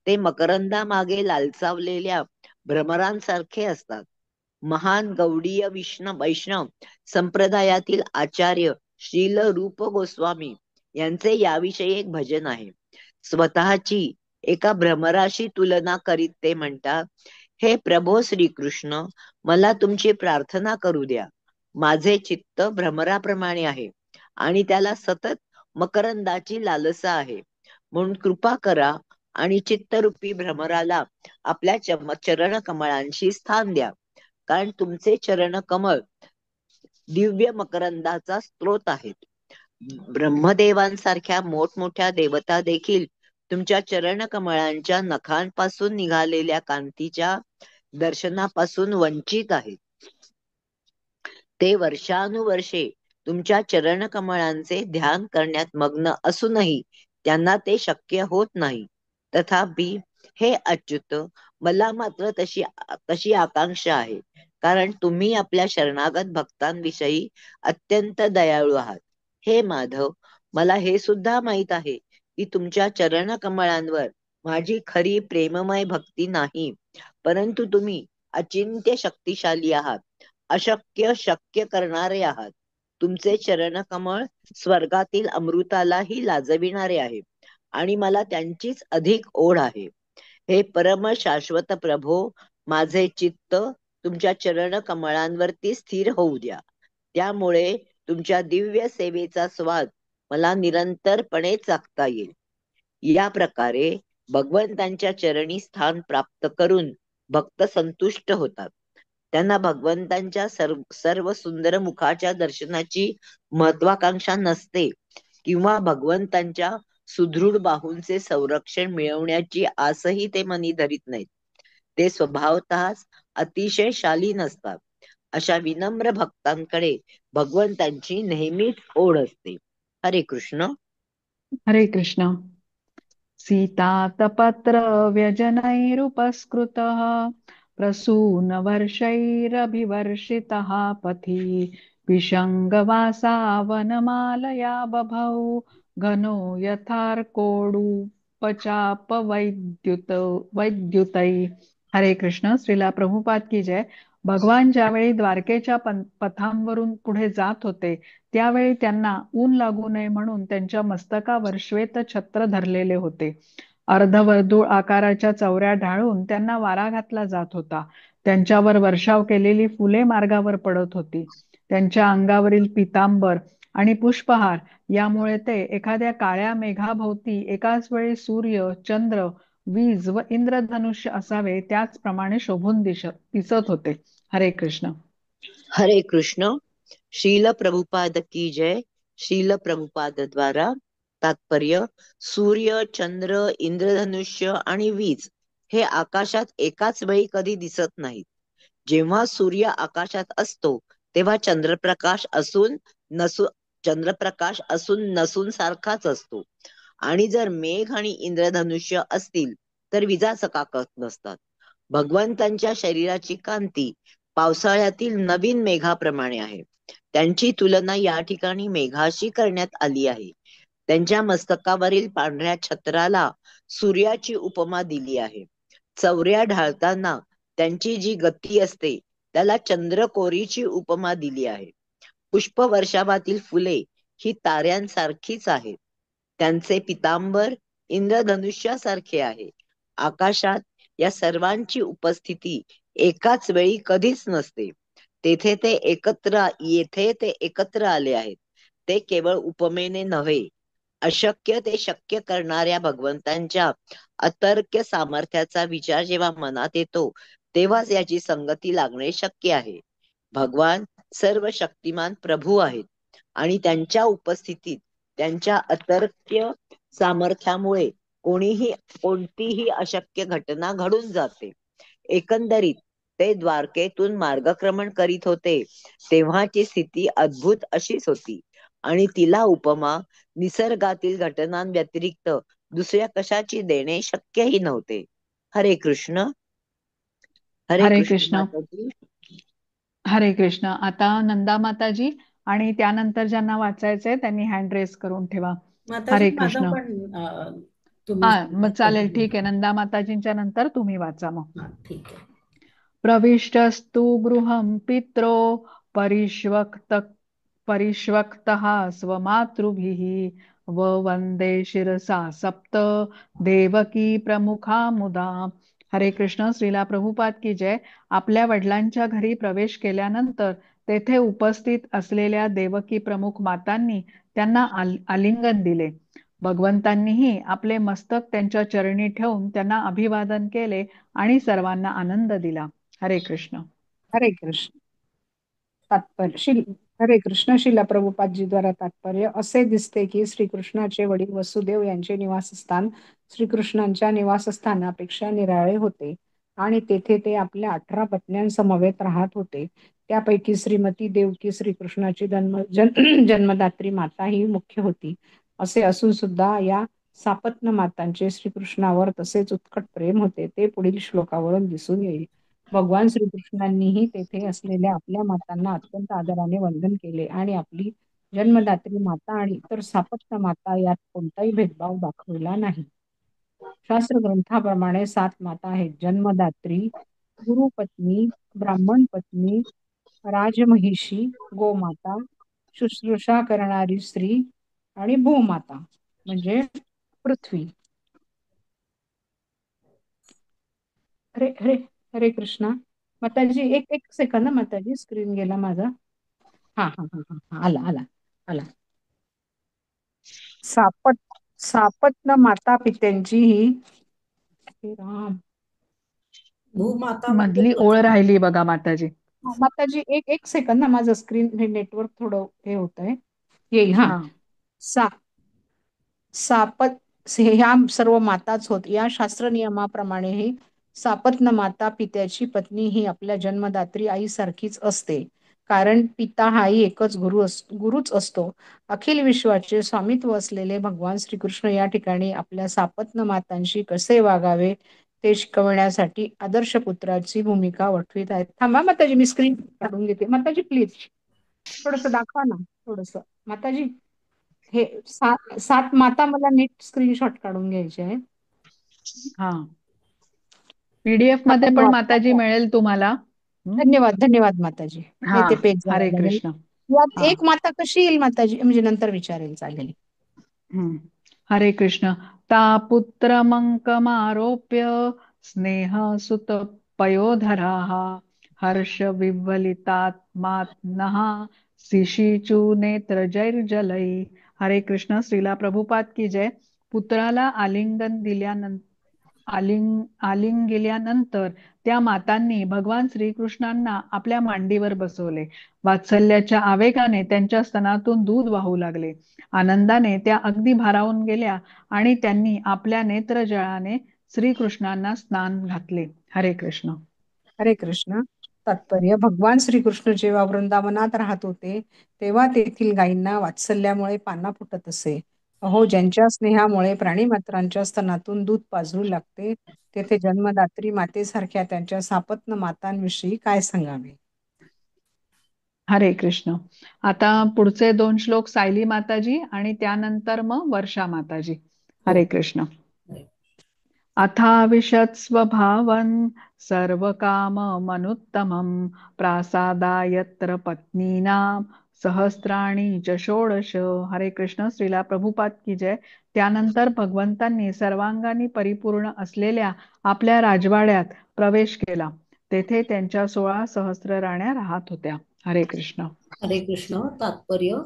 ते मकरंदामागे लालचावलेल्या भ्रमरांसारखे असतात. महान गौडीय वैष्णव संप्रदायातील आचार्य श्रील रूप गोस्वामी यांचे याविषयी एक भजन आहे. स्वतःची एका भ्रमराशी तुलना करीत ते म्हणतात, हे प्रभो श्रीकृष्ण, मला तुमची प्रार्थना करू द्या. माझे चित्त भ्रमराप्रमाणे आहे आणि त्याला सतत मकरंदाची लालसा आहे. म्हणून कृपा करा आणि चित्तरूपी भ्रमराला आपल्या चरण कमळांशी स्थान द्या. कारण तुमचे चरण कमळ दिव्य मकरंदाचा स्रोत आहेत. ब्रह्मदेवांसारख्या मोठमोठ्या देवता देखील तुमच्या चरण कमळांच्या नखांपासून निघालेल्या कांतीच्या दर्शनापासून वंचित आहेत. ते वर्षानुवर्षे तुमच्या चरण कमळांचे ध्यान करण्यात मग्न असूनही त्यांना ते शक्य होत नाही. तथापि हे अच्युत, मला मात्र तशी आकांक्षा आहे, कारण तुम्ही आपल्या शरणागत भक्तांविषयी अत्यंत दयाळू आहात. हे माधव, मला हे सुद्धा माहित आहे की तुमच्या चरणकमळांवर माझी खरी प्रेममय भक्ती नाही, परंतु तुम्ही अचिंत्य शक्तिशाली आहात, अशक्य शक्य करणारे आहात. तुमचे चरणकमळ स्वर्गातील अमृतालाही लाजविणारे आहे आणि मला त्यांचीच अधिक ओढ आहे. हे परम शाश्वत प्रभो, माझे चित्त तुमच्या चरण कमळांवरती स्थिर होऊ द्या. त्यामुळे तुमच्या दिव्य सेवेचा स्वाद मला निरंतरपणे चाखता येईल. या प्रकारे भगवंतांच्या चरणी स्थान प्राप्त करून भक्त संतुष्ट होतात. त्यांना भगवंतांच्या सर्व सुंदर मुखाच्या दर्शनाची महत्वाकांक्षा नसते किंवा भगवंतांच्या सुदृढ बाहूंचे संरक्षण मिळवण्याची आसही ते मनी धरीत नाहीत. ते स्वभावतःच अतिशय शालीन असतात. अशा विनम्र भक्तांकडे भगवंतांची नेहमीच ओढ असते. हरे कृष्ण. हरे कृष्ण. सीतातपत्र व्यजनैरुपस्कृतः प्रसूनवर्षैरभिवर्षितः पथि विषङ्गवासा वनमालया बभौ घनो वैद्युतै. हरे कृष्ण. श्रीला प्रभुपाद की जय. भगवान ज्यावेळी द्वारकेच्या पथांवरून पुढे जात होते त्यावेळी त्यांना ऊन लागू नये म्हणून त्यांच्या मस्तकावर श्वेत छत्र धरलेले होते. अर्धवर्तुळ आकाराच्या चवऱ्या ढाळून त्यांना वारा घातला जात होता. त्यांच्यावर वर्षाव केलेली फुले मार्गावर पडत होती. त्यांच्या अंगावरील पितांबर आणि पुष्पहार यामुळे ते एखाद्या काळ्या मेघाभोवती एकाच वेळी सूर्य, चंद्र, वीज व इंद्रधनुष्य असावे त्याचप्रमाणे शोभून दिसत होते. हरे कृष्ण. हरे कृष्ण. श्रील प्रभुपाद की जय. श्रील प्रभुपाद द्वारा तात्पर्य: सूर्य, चंद्र, इंद्रधनुष्य आणि वीज हे आकाशात एकाच वेळी कधी दिसत नाहीत. जेव्हा सूर्य आकाशात असतो तेव्हा चंद्रप्रकाश असून नसून सारखाच असतो, आणि जर मेघ आणि इंद्रधनुष्य असतील तर विजा चकाकत नसतात. भगवंतांच्या शरीराची कांती पावसाळ्यातील नवीन मेघाप्रमाणे आहे. त्यांची तुलना या ठिकाणी मेघाशी करण्यात आली आहे. त्यांच्या मस्तकावरील पांढऱ्या छत्राला सूर्याची उपमा दिली आहे. चवऱ्या ढाळताना त्यांची जी गती असते त्याला चंद्रकोरीची उपमा दिली आहे. पुष्पवर्षावातील फुले ही ताऱ्यांसारखीच आहेत. त्यांचे पितांबर इंद्रधनुष्यासारखे आहे. आकाशात या सर्वांची उपस्थिती एकाच वेळी कधीच नसते. येथे ते एकत्र आले आहेत. ते केवळ उपमेने नव्हे, अशक्य ते शक्य करणाऱ्या भगवंतांच्या अतर्क्य सामर्थ्याचा विचार जेव्हा मनात येतो तेव्हाच याची संगती लागणे शक्य आहे. भगवान सर्व शक्तिमान प्रभू आहेत आणि त्यांच्या उपस्थितीत त्यांच्या अतर्क्य सामर्थ्यामुळे कोणतीही अशक्य घटना घडून जाते. एकंदरीत ते द्वारकेतून मार्गक्रमण करीत होते तेव्हाची स्थिती अद्भुत अशीच होती आणि तिला उपमा निसर्गातील घटनांव्यतिरिक्त दुसऱ्या कशाची देणे शक्यही नव्हते. हरे कृष्ण. हरे कृष्ण. माताजी. हरे कृष्ण. आता नंदा माताजी आणि त्यानंतर ज्यांना वाचायचंय त्यांनी हँड रेस करून ठेवा. हरे कृष्ण. हा मग चालेल, ठीक आहे. नंदा माताजींच्या नंतर तुम्ही वाचा मग. ठीक आहे. प्रविष्टस्तु गृहं पित्रो परिष्वक्तः स्वमातृभिः वंदे शिरसा सप्त देवकी प्रमुखा मुदा. हरे कृष्ण. श्रीला प्रभुपाद की जय. आपल्या वडिलांच्या घरी प्रवेश केल्यानंतर तेथे उपस्थित असलेल्या देवकी प्रमुख मातांनी त्यांना आलिंगन दिले. भगवंतांनीही आपले मस्तक त्यांच्या चरणी ठेवून त्यांना अभिवादन केले आणि सर्वांना आनंद दिला. हरे कृष्ण. हरे कृष्ण. तात्पर्य हरे कृष्ण. श्रीला प्रभुपादजी द्वारा तात्पर्य: असे दिसते की श्रीकृष्णाचे वडील वसुदेव यांचे निवासस्थान श्रीकृष्णांच्या निवासस्थानापेक्षा निराळे होते आणि तेथे ते आपल्या 18 पत्न्यांसमवेत राहत होते. त्यापैकी श्रीमती देवकी श्रीकृष्णाची जन्मदात्री माता ही मुख्य होती. असे असून सुद्धा या सापत्न मातांचे श्रीकृष्णावर तसेच उत्कट प्रेम होते. ते पुढील श्लोकावरून दिसून येईल. भगवान श्रीकृष्णांनीही तेथे असलेल्या आपल्या मातांना अत्यंत आदराने वंदन केले आणि आपली जन्मदात्री माता आणि इतर सापत्न माता यात कोणताही भेदभाव दाखविला नाही. शास्त्र ग्रंथाप्रमाणे 7 माता आहेत: जन्मदात्री, गुरुपत्नी, ब्राह्मण पत्नी, राजमहिषी, गोमाता, शुश्रूषा करणारी स्त्री आणि भूमाता म्हणजे पृथ्वी. हरे हरे हरे कृष्णा. माताजी एक एक सेकंद ना माताजी, स्क्रीन गेला माझा. हा हा हा हा आला आला आला. सापत्न माता पित्यांची ही हे राम भूमाता म्हणजे मधली ओळ पृथ्वी. राहिली बघा माताजी. माताजी एक एक सेकंद ना, माझं स्क्रीन हे नेटवर्क थोडं हे होत आहे. येईल. हा हा सा सापत ह्या सर्व माताच होत. या शास्त्र नियमाप्रमाणे ही सापत्न माता पित्याची पत्नी ही आपल्या जन्मदात्री आईसारखीच असते. कारण पिता हाही एकच गुरुच असतो. अखिल विश्वाचे स्वामित्व असलेले भगवान श्रीकृष्ण या ठिकाणी आपल्या सापत्न मातांशी कसे वागावे ते शिकवण्यासाठी आदर्श पुत्राची भूमिका वठवीत आहेत. थांबा माताजी, मी स्क्रीन काढून घेते. माताजी प्लीज थोडस दाखवा ना, थोडस. माताजी हे 7 माता मला नीट स्क्रीनशॉट काढून घ्यायचे आहे. हा पीडीएफ मध्ये पण माताजी मिळेल तुम्हाला. धन्यवाद धन्यवाद माताजी. हा नाही ते पेज हरे जायला लागेल. कृष्ण. यात हा एक माता कशी येईल माताजी, म्हणजे नंतर विचारेल, चालेल. हरे कृष्ण. ता पुत्रमङ्कमारोप्य स्नेह सुत पयोधराः हर्ष विह्वलितात्मानः शिशीचू नेत्रजैर्जलै. हरे कृष्ण. श्रीला प्रभुपाद की जय. पुत्राला आलिंगिल्यानंतर त्या मातांनी भगवान श्रीकृष्णांना आपल्या मांडीवर बसवले. वात्सल्याच्या आवेगाने त्यांच्या स्तनातून दूध वाहू लागले. आनंदाने त्या अगदी भारावून गेल्या आणि त्यांनी आपल्या नेत्रजळाने श्रीकृष्णांना स्नान घातले. हरे कृष्ण. हरे कृष्ण. तात्पर्य: भगवान श्रीकृष्ण जेव्हा वृंदावनात राहत होते तेव्हा तेथील गायींना वात्सल्यामुळे पान्हा फुटत असे. अहो, ज्यांच्या स्नेहामुळे प्राणीमात्रांच्या स्तनातून दूध पाझरू लागते तेथे जन्मदात्री मातेसारख्या त्यांच्या सापत्न मातांविषयी काय सांगावे. हरे कृष्ण. आता पुढचे 2 श्लोक सायली माताजी आणि त्यानंतर मग वर्षा माताजी. हरे कृष्ण. अथाविशत् स्वभावन् सर्वकाममनुत्तमं प्रासादायत्र पत्नीनां सहस्राणि च षोडश. हरे कृष्ण. श्रीला प्रभुपाद की जय. त्यानंतर भगवंतांनी सर्वांगाने परिपूर्ण असलेल्या आपल्या राजवाड्यात प्रवेश केला. तेथे त्यांच्या 16 सहस्र राण्या राहत होत्या. हरे कृष्ण. हरे कृष्ण. तात्पर्य: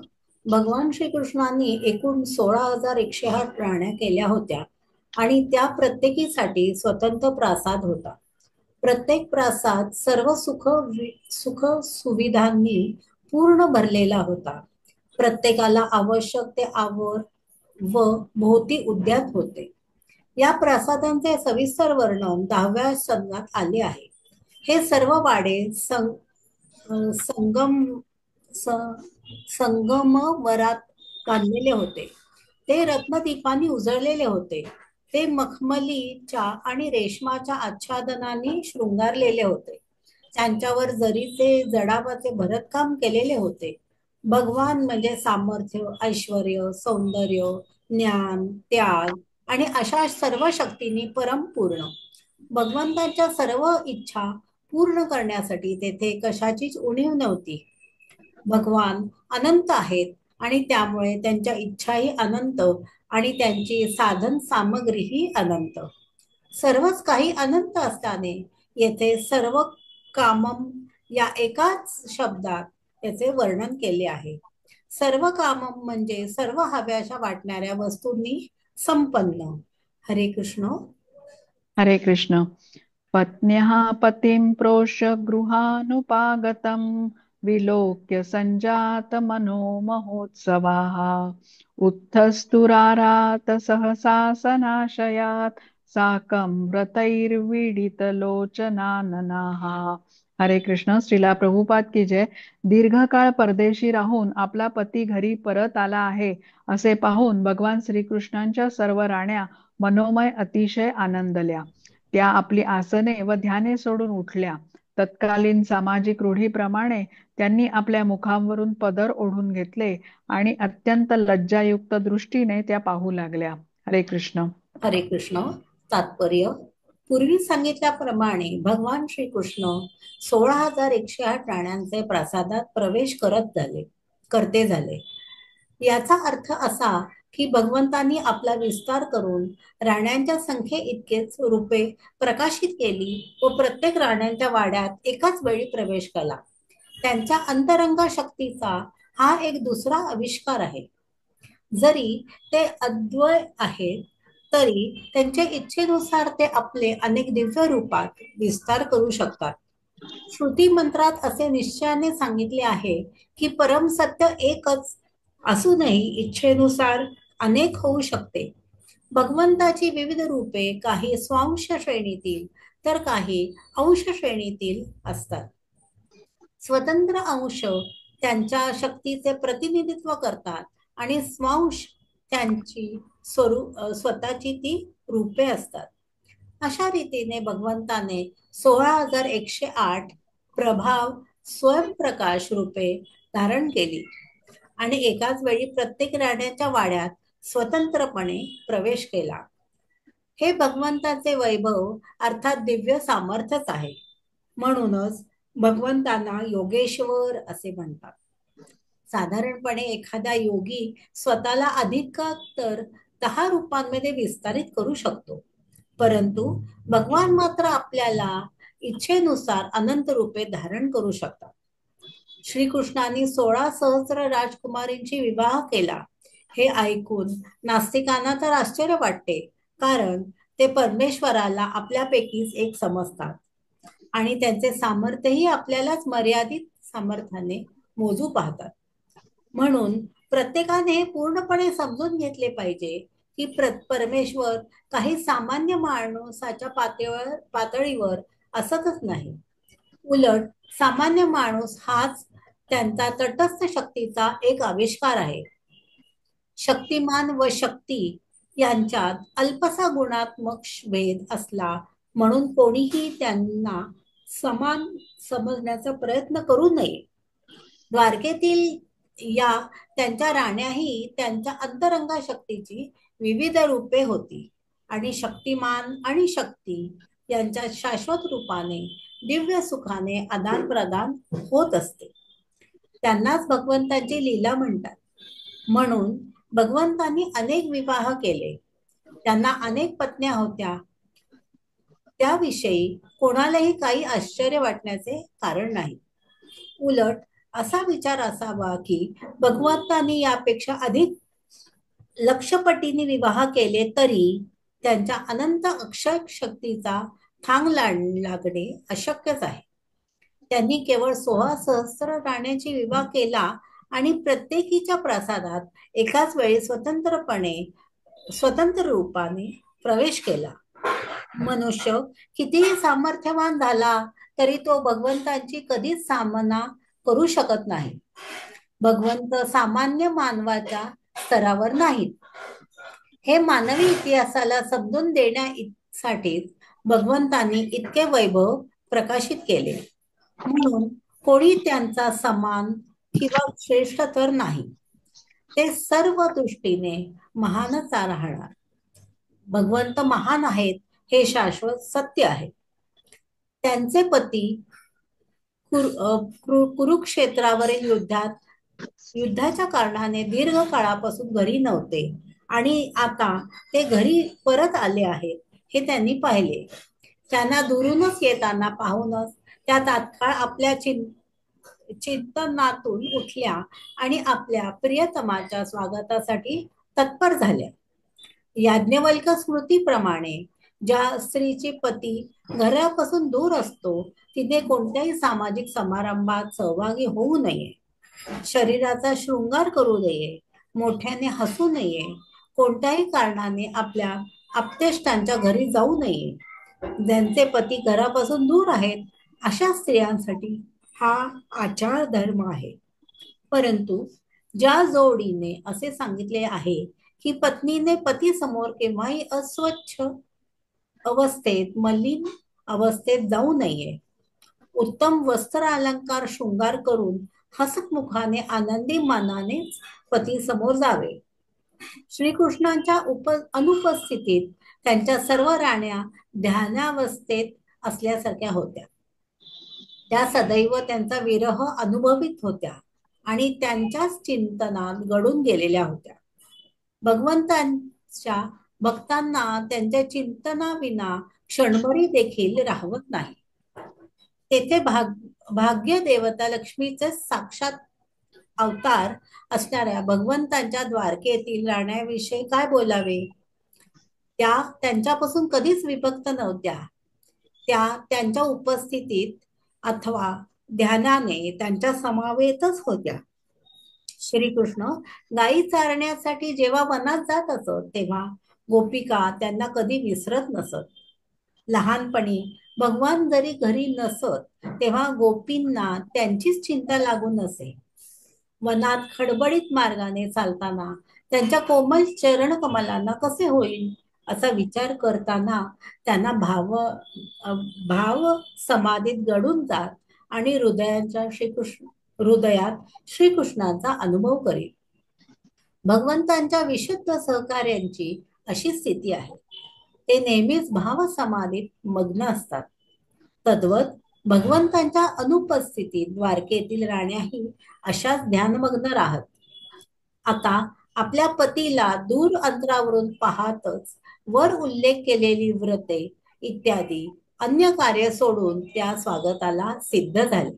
भगवान श्रीकृष्णांनी एकूण 16,108 राण्या केल्या होत्या आणि त्या प्रत्येकीसाठी स्वतंत्र प्रासाद होता. प्रत्येक प्रासाद सर्व सुख सुविधांनी पूर्ण भरलेला होता. प्रत्येकाला आवश्यक ते आवर व भोवती उद्यान होते. या प्रासादांचे सविस्तर वर्णन 10व्या सर्गात आले आहे. हे सर्व वाडे संगमवरात बांधलेले होते. ते रत्नदीपांनी उजळलेले होते. ते मखमलीच्या आणि रेशमाच्या आच्छादनाने शृंगारलेले होते. त्यांच्यावर जरीचे जडावाचे भरतकाम केलेले होते. भगवान म्हणजे सामर्थ्य, ऐश्वर्य, सौंदर्य, ज्ञान, त्याग आणि अशा सर्व शक्तींनी परमपूर्ण. भगवंतांच्या सर्व इच्छा पूर्ण करण्यासाठी तेथे कशाचीच उणीव नव्हती. भगवान अनंत आहेत आणि त्यामुळे त्यांच्या इच्छाही अनंत आणि त्यांची साधन सामग्रीही अनंत. सर्वच काही अनंत असल्याने येथे सर्व कामम या एकाच शब्दात याचे वर्णन केले आहे. सर्व कामम म्हणजे सर्व हव्याशा वाटणाऱ्या वस्तूंनी संपन्न. हरे कृष्ण. हरे कृष्ण. पत्न्यः पतिं प्रोष्य गृहानुपागतं विलोक्य सञ्जातमनो महोत्सवाः उत्थस्तुरारात सहसा सनाशयात् साकं व्रतैर्विडितलोचनाननाः. हरे कृष्ण. श्रीला प्रभुपाद की जय. दीर्घकाळ परदेशी राहून आपला पती घरी परत आला आहे असे पाहून भगवान श्रीकृष्णांच्या सर्व राण्या मनोमय अतिशय आनंदल्या. त्या आपली आसने व ध्याने सोडून उठल्या. तत्कालीन सामाजिक रूढीप्रमाणे त्यांनी आपल्या मुखांवरून पदर ओढून घेतले आणि अत्यंत लज्जायुक्त दृष्टीने त्या पाहू लागल्या. हरे कृष्ण. हरे कृष्ण. तात्पर्य. पूर्वी सांगितल्याप्रमाणे भगवान श्रीकृष्ण 16,108 राण्यांचे प्रासादात प्रवेश करते झाले. याचा अर्थ असा की भगवंतांनी आपला विस्तार करून राण्यांच्या संख्ये इतकेच रूपे प्रकाशित केली व प्रत्येक राण्यांच्या वाड्यात एकाच वेळी प्रवेश केला. त्यांच्या अंतरंग शक्तीचा हा एक दुसरा आविष्कार आहे. जरी ते अद्वय आहेत तरी त्यांच्या इच्छेनुसार ते आपले अनेक दिव्य रूपात विस्तार करू शकतात. श्रुती मंत्रात असे निश्चयाने सांगितले आहे की परम सत्य एकच असूनही इच्छेनुसार अनेक होऊ शकते. भगवंताची विविध रूपे काही स्वांश श्रेणीतील तर काही अंश श्रेणीतील असतात. स्वतंत्र अंश त्यांच्या शक्तीचे प्रतिनिधित्व करतात आणि स्वांश त्यांची स्वतःची ती रूपे असतात. अशा रीतीने भगवंताने 16,108 प्रभाव स्वयंप्रकाश रूपे धारण केली आणि एकाच वेळी प्रत्येक राण्याच्या वाड्यात स्वतंत्रपणे प्रवेश केला. हे भगवंताचे वैभव अर्थात दिव्य सामर्थ्यच आहे. म्हणूनच भगवंतांना योगेश्वर असे म्हणतात. साधारणपणे एखादा योगी स्वतःला अधिक तर 10 रूपांमध्ये विस्तारित करू शकतो, परंतु भगवान मात्र आपल्याला इच्छेनुसार अनंत रूपे धारण करू शकतात. श्रीकृष्णाने 16 सहस्र राजकुमारींची विवाह केला हे ऐकून नास्तिकांना तर आश्चर्य वाटते, कारण ते परमेश्वराला आपल्यापैकीच एक समजतात आणि त्यांचे सामर्थ्यही आपल्यालाच मर्यादित सामर्थ्याने मोजू पाहतात. म्हणून प्रत्येकाने हे पूर्णपणे समजून घेतले पाहिजे की परमेश्वर काही सामान्य माणसाच्या पातळीवर असतच नाही. उलट सामान्य माणूस हाच त्यांचा तटस्थ शक्तीचा एक आविष्कार आहे. शक्तिमान व शक्ती यांच्यात अल्पसा गुणात्मक भेद असला म्हणून कोणीही त्यांना समान समजण्याचा प्रयत्न करू नये. द्वारकेतील या त्यांच्या राण्याही त्यांच्या अंतरंगा शक्तीची विविध रूपे होती आणि शक्तिमान आणि शक्ती यांच्या शाश्वत रूपाने दिव्य सुखाने आदान प्रदान होत असते. त्यांनाच भगवंताची लीला म्हणतात. म्हणून भगवंतांनी अनेक विवाह केले. त्यांना अनेक पत्न्या होत्या. त्याविषयी कोणालाही काही आश्चर्य वाटण्याचे कारण नाही. उलट असा विचार असावा की भगवंतांनी यापेक्षा अधिक लक्षपटीने विवाह केले तरी त्यांच्या अनंत अक्षय शक्तीचा थांग लागणे अशक्यच आहे. त्यांनी केवळ 16 सहस्र राण्यांची विवाह केला आणि प्रत्येकीच्या प्रासादात एकाच वेळी स्वतंत्र रूपाने प्रवेश केला. मनुष्य कितीही सामर्थ्यवान झाला तरी तो भगवंतांची कधीच सामना करू शकत नाही. भगवंत सामान्य मानवाच्या स्तरावर नाहीत. हे मानवी इतिहासाला समजून देण्यासाठीच भगवंतांनी इतके वैभव प्रकाशित केले. म्हणून कोणी त्यांचा समान किंवा श्रेष्ठ तर नाही. ते सर्व दृष्टीने महानच राहणार. भगवंत महान आहेत हे शाश्वत सत्य आहे. त्यांचे पती कुरुक्षेत्रावरील युद्धाच्या कारणाने दीर्घ काळापासून घरी नव्हते आणि आता ते घरी परत आले आहेत हे त्यांनी पाहिले. त्यांना दुरूनच येताना पाहूनच त्या तात्काळ आपल्या चिंतनातून उठल्या आणि आपल्या प्रियतमाच्या स्वागतासाठी तत्पर झाल्या. याज्ञवल्क स्मृतीप्रमाणे ज्या स्त्रीचे पती घरापासून दूर असतो तिने कोणत्याही सामाजिक समारंभात सहभागी होऊ नये, शरीराचा शृंगार करू नये, मोठ्याने हसू नये, कोणत्याही कारणाने आपल्या आप्तेष्टांच्या घरी जाऊ नये. ज्यांचे पती घरापासून दूर आहेत अशा स्त्रियांसाठी हा आचार धर्म आहे. परंतु ज्या जोडीने असे सांगितले आहे की पत्नीने पती समोर केव्हाही अस्वच्छ अवस्थेत मलिन अवस्थेत जाऊ नये, उत्तम वस्त्र अलंकार शृंगार करून हसतमुखाने आनंदी मनाने पती समोर जावे. श्रीकृष्णांच्या अनुपस्थितीत त्यांच्या सर्व राण्या ध्यानावस्थेत असल्यासारख्या होत्या. त्या सदैव त्यांचा विरह अनुभवित होत्या आणि त्यांच्याच चिंतनात गढून गेलेल्या होत्या. भगवंतांच्या भक्तांना त्यांच्या चिंतनाविना क्षणभरी देखील राहवत नाही. तेथे भाग्य देवता लक्ष्मीचे साक्षात अवतार असणाऱ्या भगवंतांच्या द्वारकेतील राण्याविषयी काय बोलावे. त्या त्यांच्यापासून कधीच विभक्त नव्हत्या. त्या त्यांच्या उपस्थितीत अथवा ध्यानाने त्यांच्या समवेतच होत्या. श्रीकृष्ण गायी चारण्यासाठी जेव्हा वनात जात असत तेव्हा गोपिका त्यांना कधी विसरत नसत. लहानपणी भगवान जरी घरी नसत तेव्हा गोपींना त्यांचीच चिंता लागून नसे. वनात खडबडीत मार्गाने चालताना त्यांच्या कोमल चरण कमलांना कसे होईल असा विचार करताना त्यांना भाव समाधीत गढून जात आणि हृदयात श्रीकृष्णाचा अनुभव करीत. भगवंतांच्या विशुद्ध सहकार्यांची अशी स्थिती आहे. ते नेहमीच भाव समाधीत मग्न असतात. तद्वत भगवंतांच्या अनुपस्थितीत द्वारकेतील राण्याही अशाच ध्यानमग्न राहत. आता आपल्या पतीला दूर अंतरावरून पाहतच वर उल्लेख केलेली व्रते इत्यादी अन्य कार्य सोडून त्या स्वागताला सिद्ध झाले.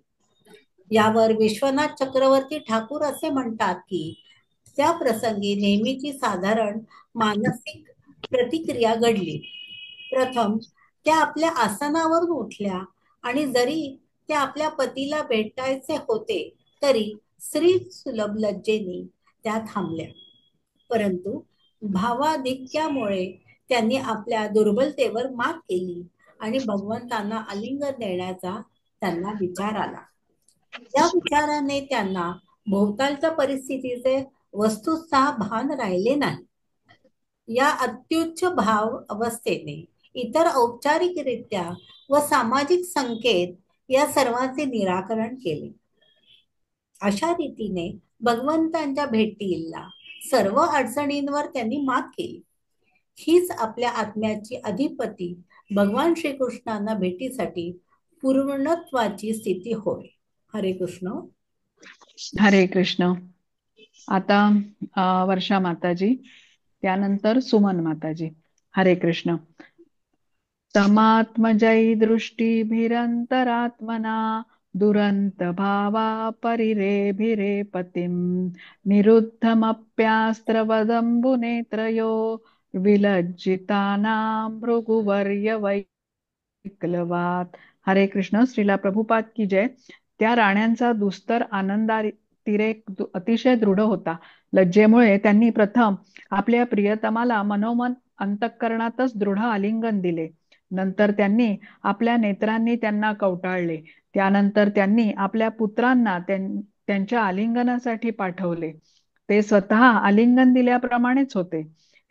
यावर विश्वनाथ चक्रवर्ती ठाकूर असे म्हणतात की त्या प्रसंगी नेहमीची साधारण मानसिक प्रतिक्रिया घडली. प्रथम त्या आपल्या आसनावरून उठल्या आणि जरी त्या आपल्या पतीला भेटायचे होते तरी स्त्री सुलभ लज्जेने त्या थांबल्या. परंतु भावाधिक्यामुळे त्यांनी आपल्या दुर्बलतेवर मात केली आणि भगवंतांना आलिंगन देण्याचा त्यांना विचार आला. या विचाराने त्यांना भोवतालच्या परिस्थितीचे वस्तुतः भान राहिले नाही. या अत्युच्च भाव अवस्थेने इतर औपचारिकरित्या व सामाजिक संकेत या सर्वांचे निराकरण केले. अशा रीतीने भगवंतांच्या भेटीला सर्व अडचणींवर त्यांनी मात केली. हीच आपल्या आत्म्याची अधिपती भगवान श्रीकृष्णांना भेटीसाठी पूर्णत्वाची स्थिती होय. हरे कृष्ण. हरे कृष्ण. आता वर्षा माताजी, त्यानंतर सुमन माताजी. हरे कृष्ण. तमात्मजयी दृष्टीभिरंतरात्मना दुरंत भावा परिरेभिरे पतिम निरुद्धमप्यास्त्रवदंबुनेत्रयो विलज्जितानां भृगुवर्य वैक्लवात. हरे कृष्ण. श्रीला प्रभुपाद की जय. त्या राण्यांचा दुस्तर आनंदातिरेक अतिशय दृढ होता. लज्जेमुळे त्यांनी प्रथम आपल्या प्रियतमाला मनोमन अंतःकरणातच दृढ आलिंगन दिले. नंतर त्यांनी आपल्या नेत्रांनी त्यांना कवटाळले. त्यानंतर त्यांनी आपल्या पुत्रांना त्यांच्या आलिंगनासाठी पाठवले. ते स्वतः आलिंगन दिल्याप्रमाणेच होते.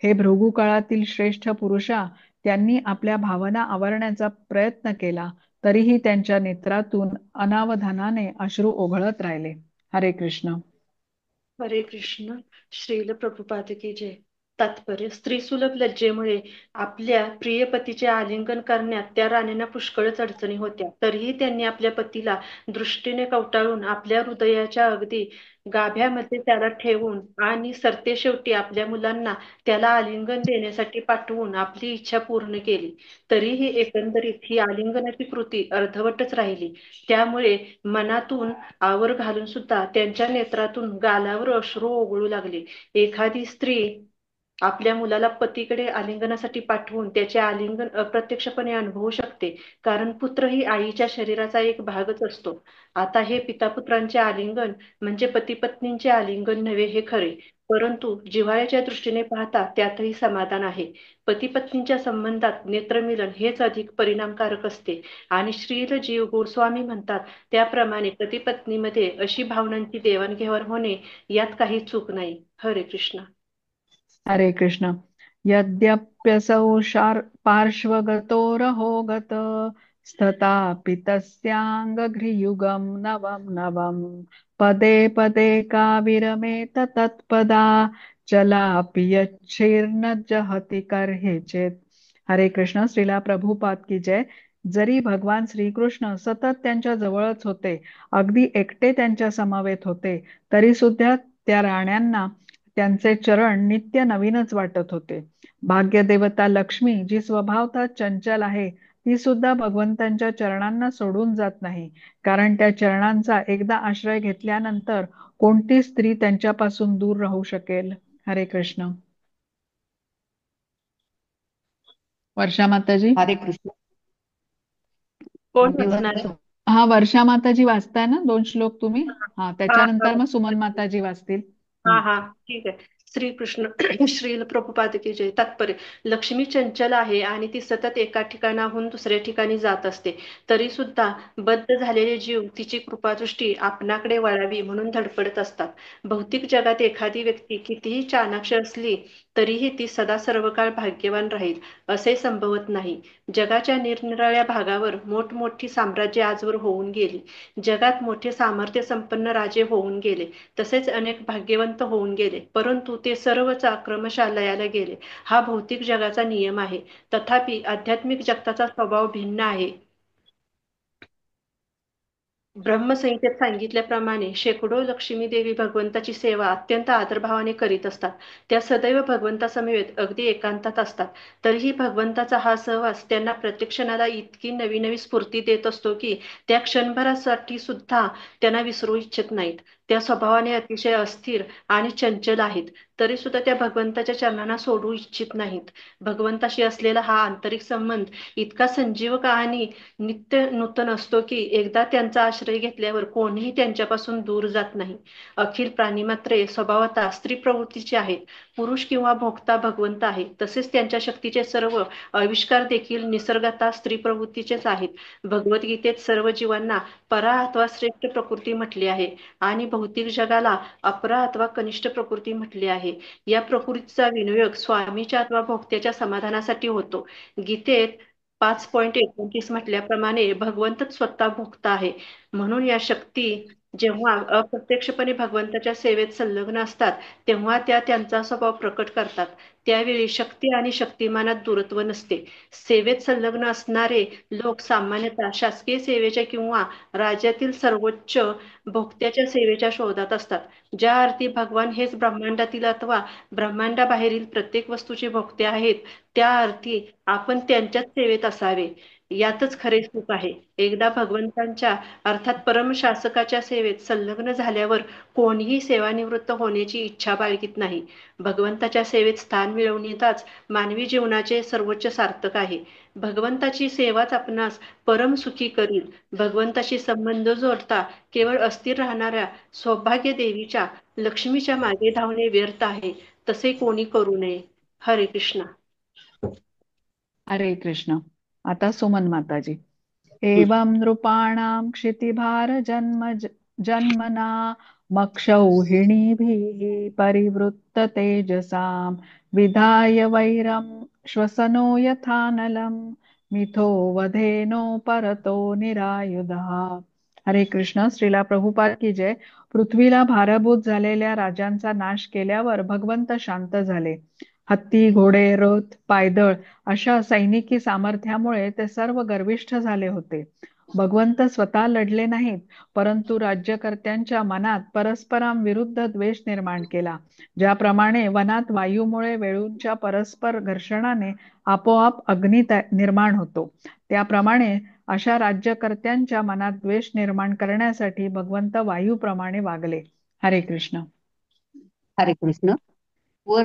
हे भृगु काळातील श्रेष्ठ पुरुषा, त्यांनी आपल्या भावना आवरण्याचा प्रयत्न केला तरीही त्यांच्या नेत्रातून अनावधानाने अश्रू ओघळत राहिले. हरे कृष्ण. हरे कृष्ण. श्रील प्रभुपाद की जय. तात्पर्य: स्त्रीसुलभ लज्जेमुळे आपल्या प्रिय पतीचे आलिंगन करण्यात त्या राण्यांना पुष्कळच अडचणी होत्या. तरीही त्यांनी आपल्या पतीला दृष्टीने कवटाळून आपल्या हृदयाच्या अगदी गाभ्यामध्ये त्याला ठेवून आणि सरतेशेवटी आपल्या मुलांना त्याला आलिंगन देण्यासाठी पाठवून आपली इच्छा पूर्ण केली. तरीही एकंदरीत ही आलिंगनाची कृती अर्धवटच राहिली. त्यामुळे मनातून आवर घालून सुद्धा त्यांच्या नेत्रातून गालावर अश्रू ओघळू लागले. एखादी स्त्री आपल्या मुलाला पतीकडे आलिंगनासाठी पाठवून त्याचे आलिंगन अप्रत्यक्षपणे अनुभवू शकते, कारण पुत्र ही आईच्या शरीराचा एक भागच असतो. आता हे पितापुत्रांचे आलिंगन म्हणजे पतीपत्नींचे आलिंगन नव्हे हे खरे, परंतु जिव्हाळ्याच्या दृष्टीने पाहता त्यातही समाधान आहे. पतीपत्नींच्या संबंधात नेत्रमिलन हेच अधिक परिणामकारक असते आणि श्रील जीव गोस्वामी म्हणतात त्याप्रमाणे पतीपत्नीमध्ये अशी भावनांची देवाणघेवाण होणे यात काही चूक नाही. हरे कृष्ण. हरे कृष्ण. यद्यप्यसौ पार्श्वगतोरहो गत स्थतापि तस्याङ्घ्रियुगं नवं नवं पदे पदे काविरमेत तत्पदा चलापि यच्छीर्न जहति कर्हिचित. हरे कृष्ण. श्रीला प्रभुपाद की जय. जरी भगवान श्रीकृष्ण सतत त्यांच्या जवळच होते, अगदी एकटे त्यांच्या समवेत होते, तरी सुद्धा त्या राण्यांना त्यांचे चरण नित्य नवीनच वाटत होते. भाग्यदेवता लक्ष्मी, जी स्वभावतः चंचल आहे, ती सुद्धा भगवंतांच्या चरणांना सोडून जात नाही. कारण त्या चरणांचा एकदा आश्रय घेतल्यानंतर कोणती स्त्री त्यांच्यापासून दूर राहू शकेल. हरे कृष्ण. वर्षा माताजी. हरे कृष्ण. कोण मी वाचणार आहे? हा, वर्षा माताजी वाचताय ना 2 श्लोक तुम्ही? हा, हा त्याच्यानंतर मग सुमन हा माताजी वाचतील. हा हा ठीक आहे. श्रीकृष्ण श्रील प्रभुपाद की जय. तात्पर्य: लक्ष्मी चंचल आहे आणि ती सतत एका ठिकाणाहून दुसऱ्या ठिकाणी जात असते. तरी सुद्धा बद्ध झालेले जीव तिची कृपादृष्टी आपणाकडे वळावी म्हणून धडपडत असतात. भौतिक जगात एखादी व्यक्ती कितीही चाणाक्ष असली तरीही ती सदा सर्वकाळ भाग्यवान राहील असे संभवत नाही. जगाच्या निरनिराळ्या भागावर मोठमोठी साम्राज्ये आजवर होऊन गेली. जगात मोठे सामर्थ्य संपन्न राजे होऊन गेले. तसेच अनेक भाग्यवंत होऊन गेले, परंतु ते सर्वच क्रमशः लयाला गेले. हा भौतिक जगाचा नियम आहे. तथापि आध्यात्मिक जगताचा स्वभाव भिन्न आहे. ब्रह्मसंहितेत सांगितल्याप्रमाणे शेकडो लक्ष्मी देवी भगवंताची सेवा अत्यंत आदरभावाने करीत असतात. त्या सदैव भगवंतासमवेत अगदी एकांतात असतात. तरीही भगवंताचा हा सहवास त्यांना प्रत्येक क्षणाला इतकी नवी नवी स्फूर्ती देत असतो की त्या क्षणभरासाठी सुद्धा त्यांना विसरू इच्छित नाहीत. त्या स्वभावाने अतिशय अस्थिर आणि चंचल आहेत, तरी सुद्धा त्या भगवंताच्या चरणांना सोडू इच्छित नाहीत. भगवंताशी असलेला हा आंतरिक संबंध इतका संजीवक आणि नित्य नूतन असतो की एकदा त्यांचा आश्रय घेतल्यावर कोणीही त्यांच्यापासून दूर जात नाही. अखिल प्राणिमात्रे स्वभावतः स्त्री प्रवृत्तीची आहेत. पुरुष किंवा भोक्ता भगवंत आहे. तसेच त्यांच्या शक्तीचे सर्व आविष्कार देखील निसर्गतः स्त्री प्रवृत्तीचेच आहेत. भगवद्गीतेत सर्व जीवांना परा अथवा श्रेष्ठ प्रकृती म्हटली आहे आणि भौतिक जगाला अपरा अथवा कनिष्ठ प्रकृती म्हटली आहे. या प्रकृतीचा विनियोग स्वामीच्या अथवा भोक्त्याच्या समाधानासाठी होतो. गीतेत 5.29 म्हटल्याप्रमाणे भगवंतच स्वतः भोक्ता आहे. म्हणून या शक्ती जेव्हा अप्रत्यक्षपणे भगवंताच्या सेवेत संलग्न असतात तेव्हा त्या त्यांचा स्वभाव प्रकट करतात. त्यावेळी शक्ती आणि शक्तिमानात दूरत्व नसते. सेवेत संलग्न असणारे लोक सामान्यतः शासकीय सेवेच्या किंवा राज्यातील सर्वोच्च भोक्त्याच्या सेवेच्या शोधात असतात. ज्या अर्थी भगवान हेच ब्रह्मांडातील अथवा ब्रह्मांडाबाहेरील प्रत्येक वस्तूचे भोक्ते आहेत, त्या अर्थी आपण त्यांच्याच सेवेत असावे. यातच खरे सुख आहे. एकदा भगवंतांच्या अर्थात परमशासकाच्या सेवेत संलग्न झाल्यावर कोणीही सेवानिवृत्त होण्याची इच्छा बाळगीत नाही. भगवंताच्या सेवेत स्थान मिळवण्यातच मानवी जीवनाचे सर्वोच्च सार्थक आहे. भगवंताची सेवाच आपणास परम सुखी करील. भगवंताशी संबंध जोडता केवळ अस्थिर राहणाऱ्या सौभाग्य देवीच्या लक्ष्मीच्या मागे धावणे व्यर्थ आहे. तसे कोणी करू नये. हरे कृष्ण. हरे कृष्ण. आता सुमन माताजी. एवं नृपाणां क्षितिभार जन्मना मक्षौहिणीभिः परिवृत्त तेजसां विधाय वैरं श्वसनो यथानलं मिथो वधेनो परतो निरायुधः. हरे कृष्ण. श्रीला प्रभुपाद की जय. पृथ्वीला भारभूत झालेल्या राजांचा नाश केल्यावर भगवंत शांत झाले. हत्ती, घोडे, रथ, पायदळ अशा सैनिकी सामर्थ्यामुळे ते सर्व गर्विष्ठ झाले होते. भगवंत स्वतः लढले नाहीत, परंतु राज्यकर्त्यांच्या मनात परस्परांविरुद्ध द्वेष निर्माण केला. ज्याप्रमाणे वनात वायूमुळे वेळूंच्या परस्पर घर्षणाने आपोआप अग्नी निर्माण होतो, त्याप्रमाणे अशा राज्यकर्त्यांच्या मनात द्वेष निर्माण करण्यासाठी भगवंत वायूप्रमाणे वागले. हरे कृष्ण. हरे कृष्ण. वर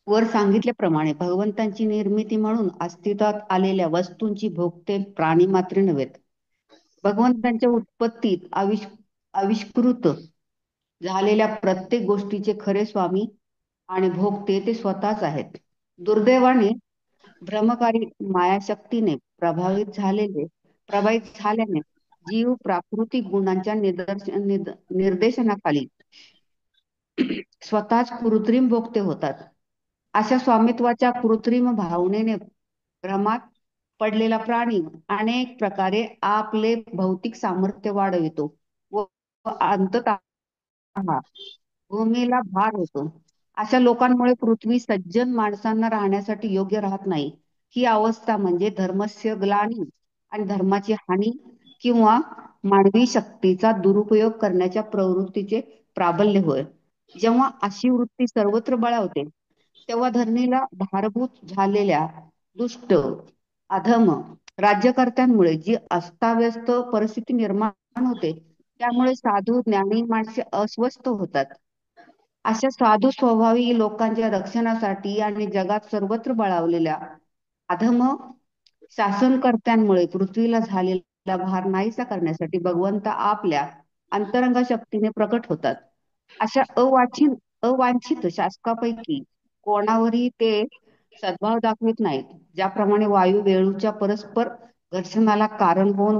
वर सांगितल्याप्रमाणे भगवंतांची निर्मिती म्हणून अस्तित्वात आलेल्या वस्तूंची भोगते प्राणी मात्र नव्हेत. भगवंतांच्या उत्पत्तीत आविष्कृत झालेल्या प्रत्येक गोष्टीचे खरे स्वामी आणि भोगते ते स्वतःच आहेत. दुर्दैवाने भ्रमकारी मायाशक्तीने प्रभावित झाल्याने जीव प्राकृतिक गुणांच्या निर्देशनाखाली स्वतःच कृत्रिम भोगते होतात. अशा स्वामित्वाच्या कृत्रिम भावनेने भ्रमात पडलेला प्राणी अनेक प्रकारे आपले भौतिक सामर्थ्य वाढवितो व अंततः भूमीला भार होतो. अशा लोकांमुळे पृथ्वी सज्जन माणसांना राहण्यासाठी योग्य राहत नाही. ही अवस्था म्हणजे धर्मस्य ग्लानी आणि धर्माची हानी किंवा मानवी शक्तीचा दुरुपयोग करण्याच्या प्रवृत्तीचे प्राबल्य होय. जेव्हा अशी वृत्ती सर्वत्र बळावते तेव्हा धरणीला भारभूत झालेल्या दुष्ट अधम राज्यकर्त्यांमुळे जी अस्ताव्यस्त परिस्थिती निर्माण होते त्यामुळे साधू ज्ञानी माणसे अस्वस्थ होतात. अशा साधू स्वभावी लोकांच्या रक्षणासाठी आणि जगात सर्वत्र बळावलेल्या अधम शासनकर्त्यांमुळे पृथ्वीला झालेला भार नाहीसा करण्यासाठी भगवंत आपल्या अंतरंग शक्तीने प्रकट होतात. अशा अवांछित शासकापैकी कोणावरही ते सद्भाव दाखवित नाहीत. ज्याप्रमाणे वायू वेळूच्या परस्पर घर्षणाला कारण होऊन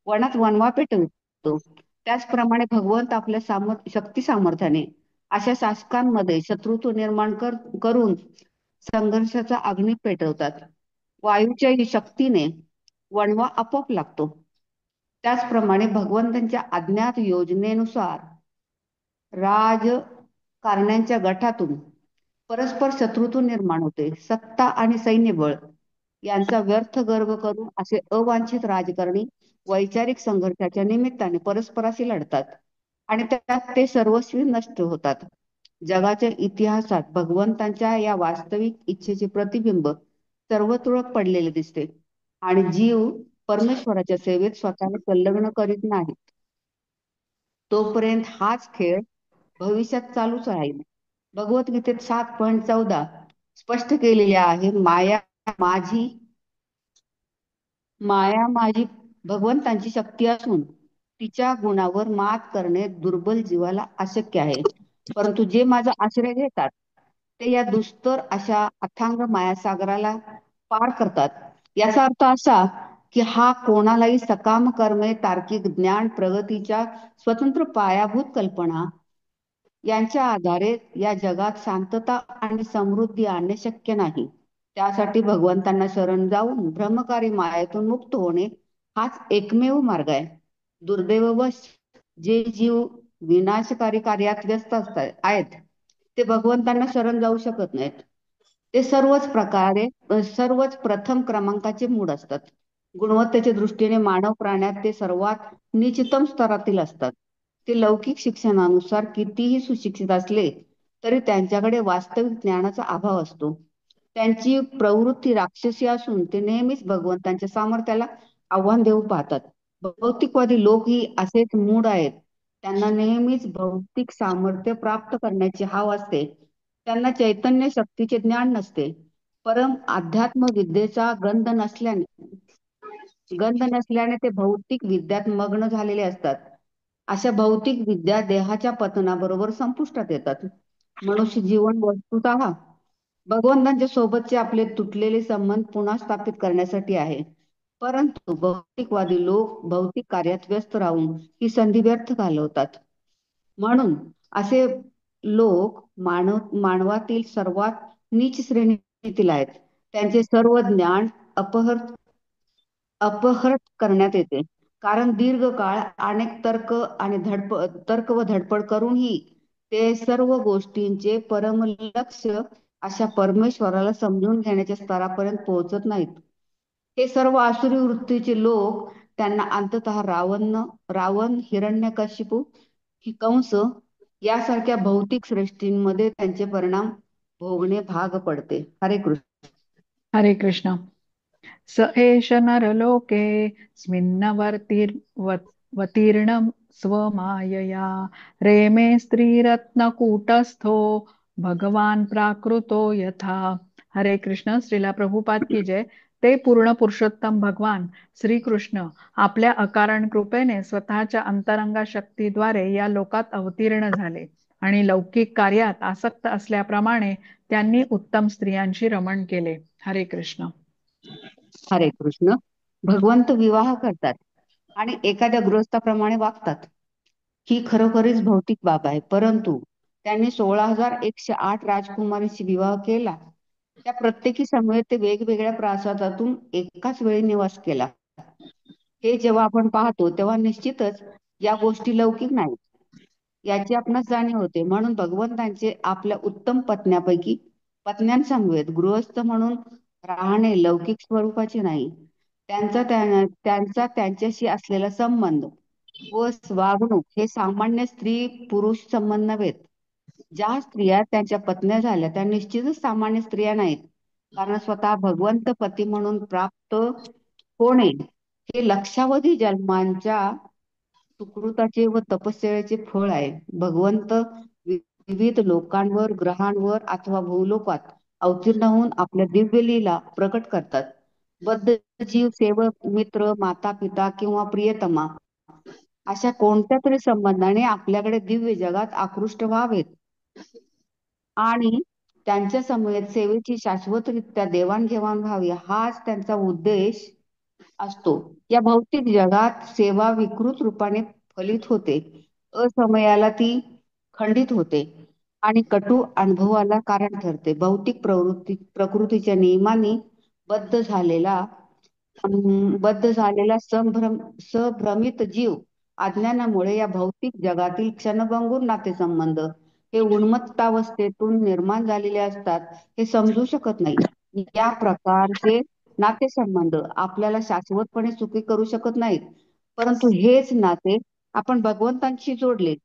वनात वणवा पेटवितो त्याचप्रमाणे भगवंत आपल्या शक्ती सामर्थ्याने अशा शासकांमध्ये शत्रुत्व निर्माण करून संघर्षाचा अग्नी पेटवतात. वायूच्या शक्तीने वणवा आपोआप लागतो. त्याचप्रमाणे भगवंतांच्या अज्ञात योजनेनुसार राजकारण्यांच्या गटातून परस्पर शत्रुत्व निर्माण होते. सत्ता आणि सैन्यबळ यांचा व्यर्थ गर्व करून असे अवांछित राजकारणी वैचारिक संघर्षाच्या निमित्ताने परस्पराशी लढतात आणि त्यात ते सर्वस्वी नष्ट होतात. जगाच्या इतिहासात भगवंतांच्या या वास्तविक इच्छेचे प्रतिबिंब सर्वत्र पडलेले दिसते आणि जीव परमेश्वराच्या सेवेत स्वतःला संलग्न करीत नाहीत तोपर्यंत हाच खेळ भविष्यात चालूच राहील. भगवद्गीतेत 7.14 स्पष्ट केलेले आहे. माया माझी भगवंतांची शक्ती असून तिच्या गुणावर मात करणे दुर्बल जीवाला अशक्य आहे. परंतु जे माझा आश्रय घेतात ते या दुस्तर अशा अथांग मायासागराला पार करतात. याचा अर्थ असा की हा कोणालाही सकाम कर्मे, तार्किक ज्ञान, प्रगतीच्या स्वतंत्र पायाभूत कल्पना यांच्या आधारे या जगात शांतता आणि समृद्धी आणणे शक्य नाही. त्यासाठी भगवंतांना शरण जाऊन भ्रमकारी मायेतून मुक्त होणे हाच एकमेव मार्ग आहे. दुर्दैववश जे जीव विनाशकारी कार्यात व्यस्त आहेत ते भगवंतांना शरण जाऊ शकत नाहीत. ते सर्वच प्रथम क्रमांकाचे मूड असतात. गुणवत्तेच्या दृष्टीने मानव प्राण्यात ते सर्वात निचतम स्तरातील असतात. ते लौकिक शिक्षणानुसार कितीही सुशिक्षित असले तरी त्यांच्याकडे वास्तविक ज्ञानाचा अभाव असतो. त्यांची प्रवृत्ती राक्षसी असून ते नेहमीच भगवंतांच्या सामर्थ्याला आव्हान देऊ पाहतात. भौतिकवादी लोक ही असेच मूड आहेत. त्यांना नेहमीच भौतिक सामर्थ्य प्राप्त करण्याची हाव असते. त्यांना चैतन्य शक्तीचे ज्ञान नसते. परम अध्यात्म विद्येचा गंध नसल्याने ते भौतिक विद्यात मग्न झालेले असतात. अशा भौतिक विद्या देहाच्या पतनाबरोबर संपुष्टात येतात. मनुष्य जीवन वस्तुतः भगवंतांच्या सोबतचे आपले तुटलेले संबंध पुन्हा स्थापित करण्यासाठी आहे. परंतु भौतिकवादी लोक भौतिक कार्यात व्यस्त राहून ही संधी व्यर्थ घालवतात. म्हणून असे लोक मानवातील सर्वात नीच श्रेणीतील आहेत. त्यांचे सर्व ज्ञान अपहृत करण्यात येते. कारण दीर्घकाळ अनेक तर्क व धडपड करूनही ते सर्व गोष्टींचे परमलक्ष अशा परमेश्वराला समजून घेण्याच्या स्तरापर्यंत पोहोचत नाहीत. हे सर्व आसुरी वृत्तीचे लोक त्यांना अंततः रावण, हिरण्यकशिपू, कंस यासारख्या भौतिक सृष्टींमध्ये त्यांचे परिणाम भोगणे भाग पडते. हरे कृष्ण. हरे कृष्ण. स एष नरलोके स्मिन्नवतीर्णं स्वमायया रेमे स्त्रीरत्नकूटस्थो भगवान प्राकृतो यथा. हरे कृष्ण. श्रीला प्रभुपाद की जय. ते पूर्ण पुरुषोत्तम भगवान श्रीकृष्ण आपल्या अकारण कृपेने स्वतःच्या अंतरंगा शक्तीद्वारे या लोकात अवतीर्ण झाले आणि लौकिक कार्यात आसक्त असल्याप्रमाणे त्यांनी उत्तम स्त्रियांशी रमण केले. हरे कृष्ण. हरे कृष्ण. भगवंत विवाह करतात आणि एखाद्या गृहस्थाप्रमाणे वागतात. ही खरोखरीच भौतिक बाब आहे. परंतु त्यांनी 16,108 राजकुमारींशी विवाह केला त्या प्रत्येकी समवेत ते वेगवेगळ्या प्रासादातून एकाच वेळी निवास केला. हे जेव्हा आपण पाहतो तेव्हा निश्चितच या गोष्टी लौकिक नाहीत याची आपणास जाणीव होते. म्हणून भगवंतांचे आपल्या उत्तम पत्न्यांसमवेत गृहस्थ म्हणून राहणे लौकिक स्वरूपाचे नाही. त्यांचा त्यांच्याशी असलेला संबंध व वागणूक हे सामान्य स्त्री पुरुष संबंध नव्हेत. ज्या स्त्रिया त्यांच्या पत्न्या झाल्या त्या निश्चितच सामान्य स्त्रिया नाहीत, कारण स्वतः भगवंत पती म्हणून प्राप्त होणे हे लक्षावधी जन्मांच्या सुकृताचे व तपश्चर्याचे फळ आहे. भगवंत विविध लोकांवर, ग्रहांवर अथवा भूलोकात अवतीर्ण होऊन आपल्या दिव्य लीला प्रकट करतात. बद्ध जीव, सेवक, मित्र, माता पिता किंवा प्रियतमा अशा कोणत्या तरी संबंधाने आपल्याकडे दिव्य जगात आकृष्ट व्हावेत आणि त्यांच्या समवेत सेवेची शाश्वतरित्या देवाणघेवाण व्हावी हाच त्यांचा उद्देश असतो. या भौतिक जगात सेवा विकृत रूपाने फलित होते, असमयाला ती खंडित होते आणि कटू अनुभवाला कारण ठरते. भौतिक प्रकृतीच्या नियमांनी बद्ध झालेला सभ्रमित जीव अज्ञानामुळे या भौतिक जगातील क्षणभंगूर नातेसंबंध हे उन्मत्तावस्थेतून निर्माण झालेले असतात हे समजू शकत नाही. या प्रकारचे नातेसंबंध आपल्याला शाश्वतपणे सुखी करू शकत नाहीत, परंतु हेच नाते आपण भगवंतांशी जोडले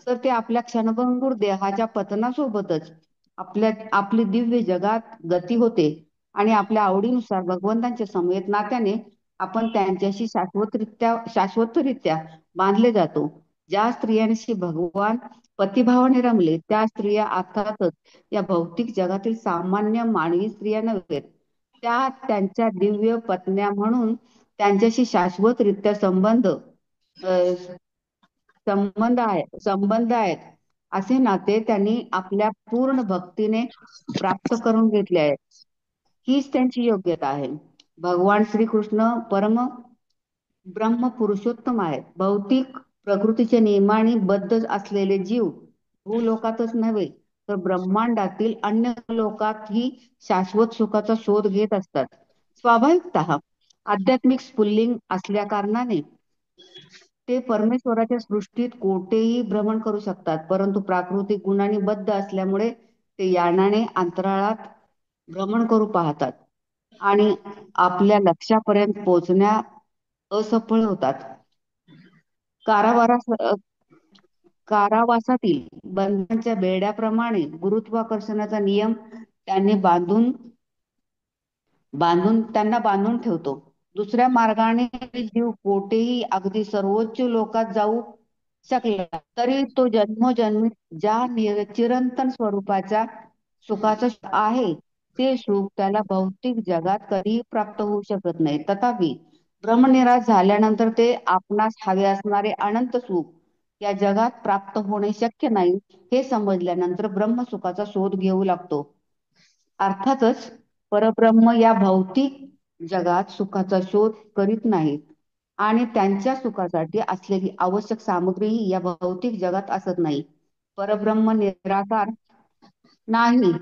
तर ते आपल्या क्षणभंगूर देहाच्या पतनासोबतच आपली दिव्य जगात गती होते आणि आपल्या आवडीनुसार भगवंतांच्या समवेत नात्याने आपण त्यांच्याशी शाश्वतरित्या बांधले जातो. ज्या स्त्रियांशी भगवान पतिभावाने रमले त्या स्त्रिया अर्थातच या भौतिक जगातील सामान्य मानवी स्त्रिया नव्हेत. त्या त्यांच्या दिव्य पत्न्या म्हणून त्यांच्याशी शाश्वतरित्या संबंध आहेत. असे नाते त्यांनी आपल्या पूर्ण भक्तीने प्राप्त करून घेतले आहे. हीच त्यांची योग्यता आहे. भगवान श्रीकृष्ण परम ब्रह्म पुरुषोत्तम आहेत. भौतिक प्रकृतीच्या नियमाने बद्ध असलेले जीव भूलोकातच नव्हे तर ब्रह्मांडातील अन्य लोकातही शाश्वत सुखाचा शोध घेत असतात. स्वाभाविकतः आध्यात्मिक स्फुल्लिंग असल्या कारणाने ते परमेश्वराच्या सृष्टीत कोठेही भ्रमण करू शकतात, परंतु प्राकृतिक गुणांनी बद्ध असल्यामुळे ते यानाने अंतराळात भ्रमण करू पाहतात आणि आपल्या लक्ष्यापर्यंत पोहोचण्या असफल होतात. कारावासातील बंधांच्या बेड्याप्रमाणे गुरुत्वाकर्षणाचा नियम त्यांना बांधून ठेवतो. दुसऱ्या मार्गाने जीव कोठेही अगदी सर्वोच्च लोकात जाऊ शकला तरी तो जन्मोजन्मी ज्या चिरंतन स्वरूपाच्या सुखाचं आहे ते सुख त्याला भौतिक जगात कधीही प्राप्त होऊ शकत नाही. तथापि ब्रह्मनिराश झाल्यानंतर ते आपणास हवे असणारे अनंत सुख या जगात प्राप्त होणे शक्य नाही हे समजल्यानंतर ब्रह्मसुखाचा शोध घेऊ लागतो. अर्थातच परब्रह्म या भौतिक जगात सुखाचा शोध करीत नाहीत आणि त्यांच्या सुखासाठी असलेली आवश्यक सामग्रीही या भौतिक जगात असत नाही. परब्रह्म निराकार नाही,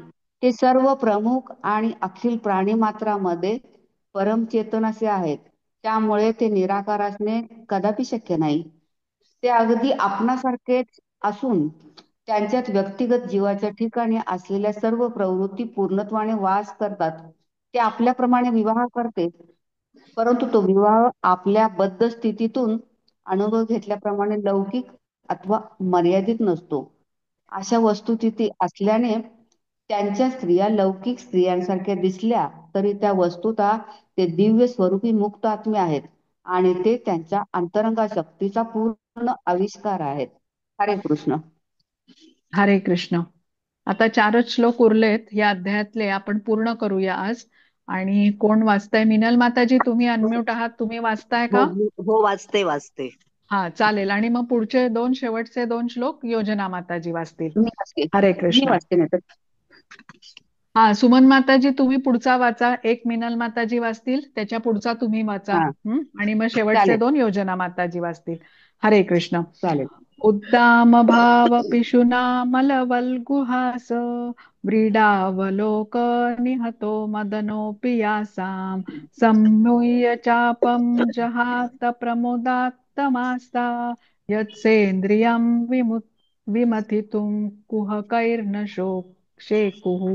ते सर्व प्रमुख आणि अखिल प्राणीमात्रामध्ये परमचेतन असे आहेत. त्यामुळे ते निराकार असणे कदापि शक्य नाही. ते अगदी आपणासारखेच असून त्यांच्यात व्यक्तिगत जीवाच्या ठिकाणी असलेल्या सर्व प्रवृत्ती पूर्णत्वाने वास करतात. ते आपल्याप्रमाणे विवाह करते, परंतु तो विवाह आपल्या बद्ध स्थितीतून अनुभव घेतल्याप्रमाणे लौकिक अथवा मर्यादित नसतो. अशा वस्तुस्थिती असल्याने त्यांच्या स्त्रिया लौकिक स्त्रियांसारख्या दिसल्या तरी त्या वस्तुतः ते दिव्य स्वरूपी मुक्त आत्मे आहेत आणि ते त्यांच्या अंतरंगा शक्तीचा पूर्ण आविष्कार आहेत. हरे कृष्ण. हरे कृष्ण. आता 4च श्लोक उरलेत या अध्यायातले, आपण पूर्ण करूया आज. आणि कोण वाचताय? मिनल माताजी, तुम्ही अनम्यूट आहात, तुम्ही वाचताय का? हो, वाचते. हा, चालेल. आणि मग पुढचे शेवटचे 2 श्लोक योजना माताजी वाचतील. मी वाचते. हरे कृष्ण. नाही तर हा, सुमन माताजी तुम्ही पुढचा वाचा. एक मिनल माताजी वाचतील, त्याच्या पुढचा तुम्ही वाचा. हा, आणि मग शेवटचे चालेल 2 योजना माताजी वाचतील. हरे कृष्ण. चालेल. उद्दाम भाव पिशुना मलवल्गुहास व्रीडावलोक निहतो मदनोऽपि यासां सम्मूह्य चापं जहात प्रमुदात्तमास्ता यत्सेन्द्रियं विमथितुं कुहकैर्न शेकुः.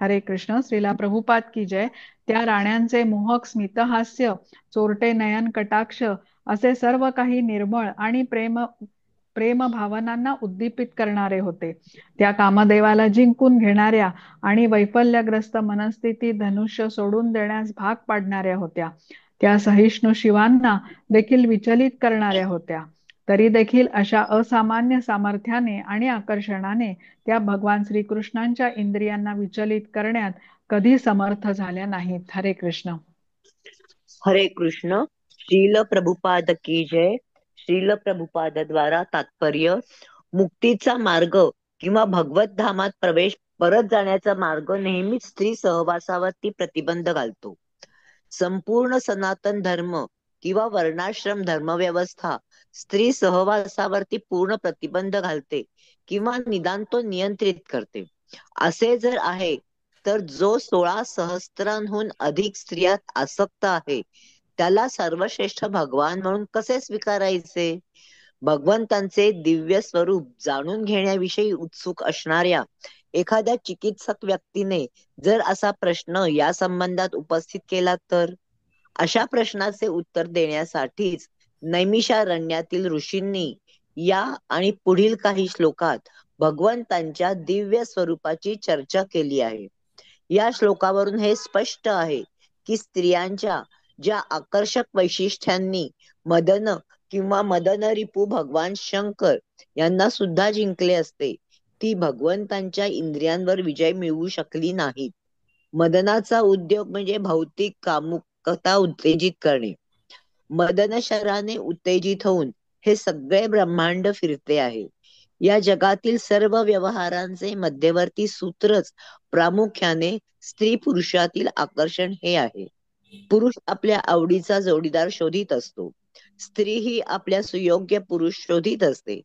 हरे कृष्ण. श्रीला प्रभुपाद की जय. त्या राण्यांचे मोहक स्मितहास्य, चोरटे नयन कटाक्ष असे सर्व काही निर्मळ आणि प्रेम भावनांना उद्दीपित करणारे होते. त्या कामदेवाला जिंकून घेणाऱ्या आणि वैफल्यग्रस्त मनस्थिती धनुष्य सोडून देण्यास भाग पाडणाऱ्या होत्या. त्या सहिष्णू शिवांना देखील विचलित करणाऱ्या होत्या. तरी देखील अशा असामान्य सामर्थ्याने आणि आकर्षणाने त्या भगवान श्रीकृष्णांच्या इंद्रियांना विचलित करण्यात कधी समर्थ झाल्या नाहीत. हरे कृष्ण. हरे कृष्ण. श्रील प्रभुपाद की जय. श्रील प्रभुपाद द्वारा तात्पर्य, मुक्तीचा मार्ग किंवा भगवत धामात प्रवेश परत जाण्याचा मार्ग नेहमीच स्त्री सहवासावरती प्रतिबंध घालतो. संपूर्ण सनातन धर्म किंवा वर्णाश्रम धर्मव्यवस्था स्त्री सहवासावरती पूर्ण प्रतिबंध घालते किंवा निदान तो नियंत्रित करते. असे जर आहे तर जो 16 सहस्रांहून अधिक स्त्रियात आसक्त आहे त्याला सर्वश्रेष्ठ भगवान म्हणून कसे स्वीकारायचे? भगवंतांचे दिव्य स्वरूप जाणून घेण्याविषयी उत्सुक असणाऱ्या एखाद्या चिकित्सक व्यक्तीने जर असा प्रश्न या संबंधात उपस्थित केला तर अशा प्रश्नाचे उत्तर देण्यासाठीच नैमिषारण्यातील ऋषींनी या आणि पुढील काही श्लोकात भगवंतांच्या दिव्य स्वरूपाची चर्चा केली आहे. या श्लोकावरून हे स्पष्ट आहे की स्त्रियांच्या ज्या आकर्षक वैशिष्ट्यांनी मदन किंवा मदन रिपू भगवान शंकर यांना सुद्धा जिंकले असते, ती भगवंतांच्या इंद्रियांवर विजय मिळवू शकली नाहीत. मदनाचा उद्योग म्हणजे भौतिक कामुकता उत्तेजित करणे. मदन शराने उत्तेजित होऊन हे सगळे ब्रह्मांड फिरते आहे. या जगातील सर्व व्यवहारांचे मध्यवर्ती सूत्रच प्रामुख्याने स्त्री पुरुषातील आकर्षण हे आहे. पुरुष आपल्या आवडीचा जोडीदार शोधित असतो, स्त्री ही आपल्या सुयोग्य पुरुष शोधित असते.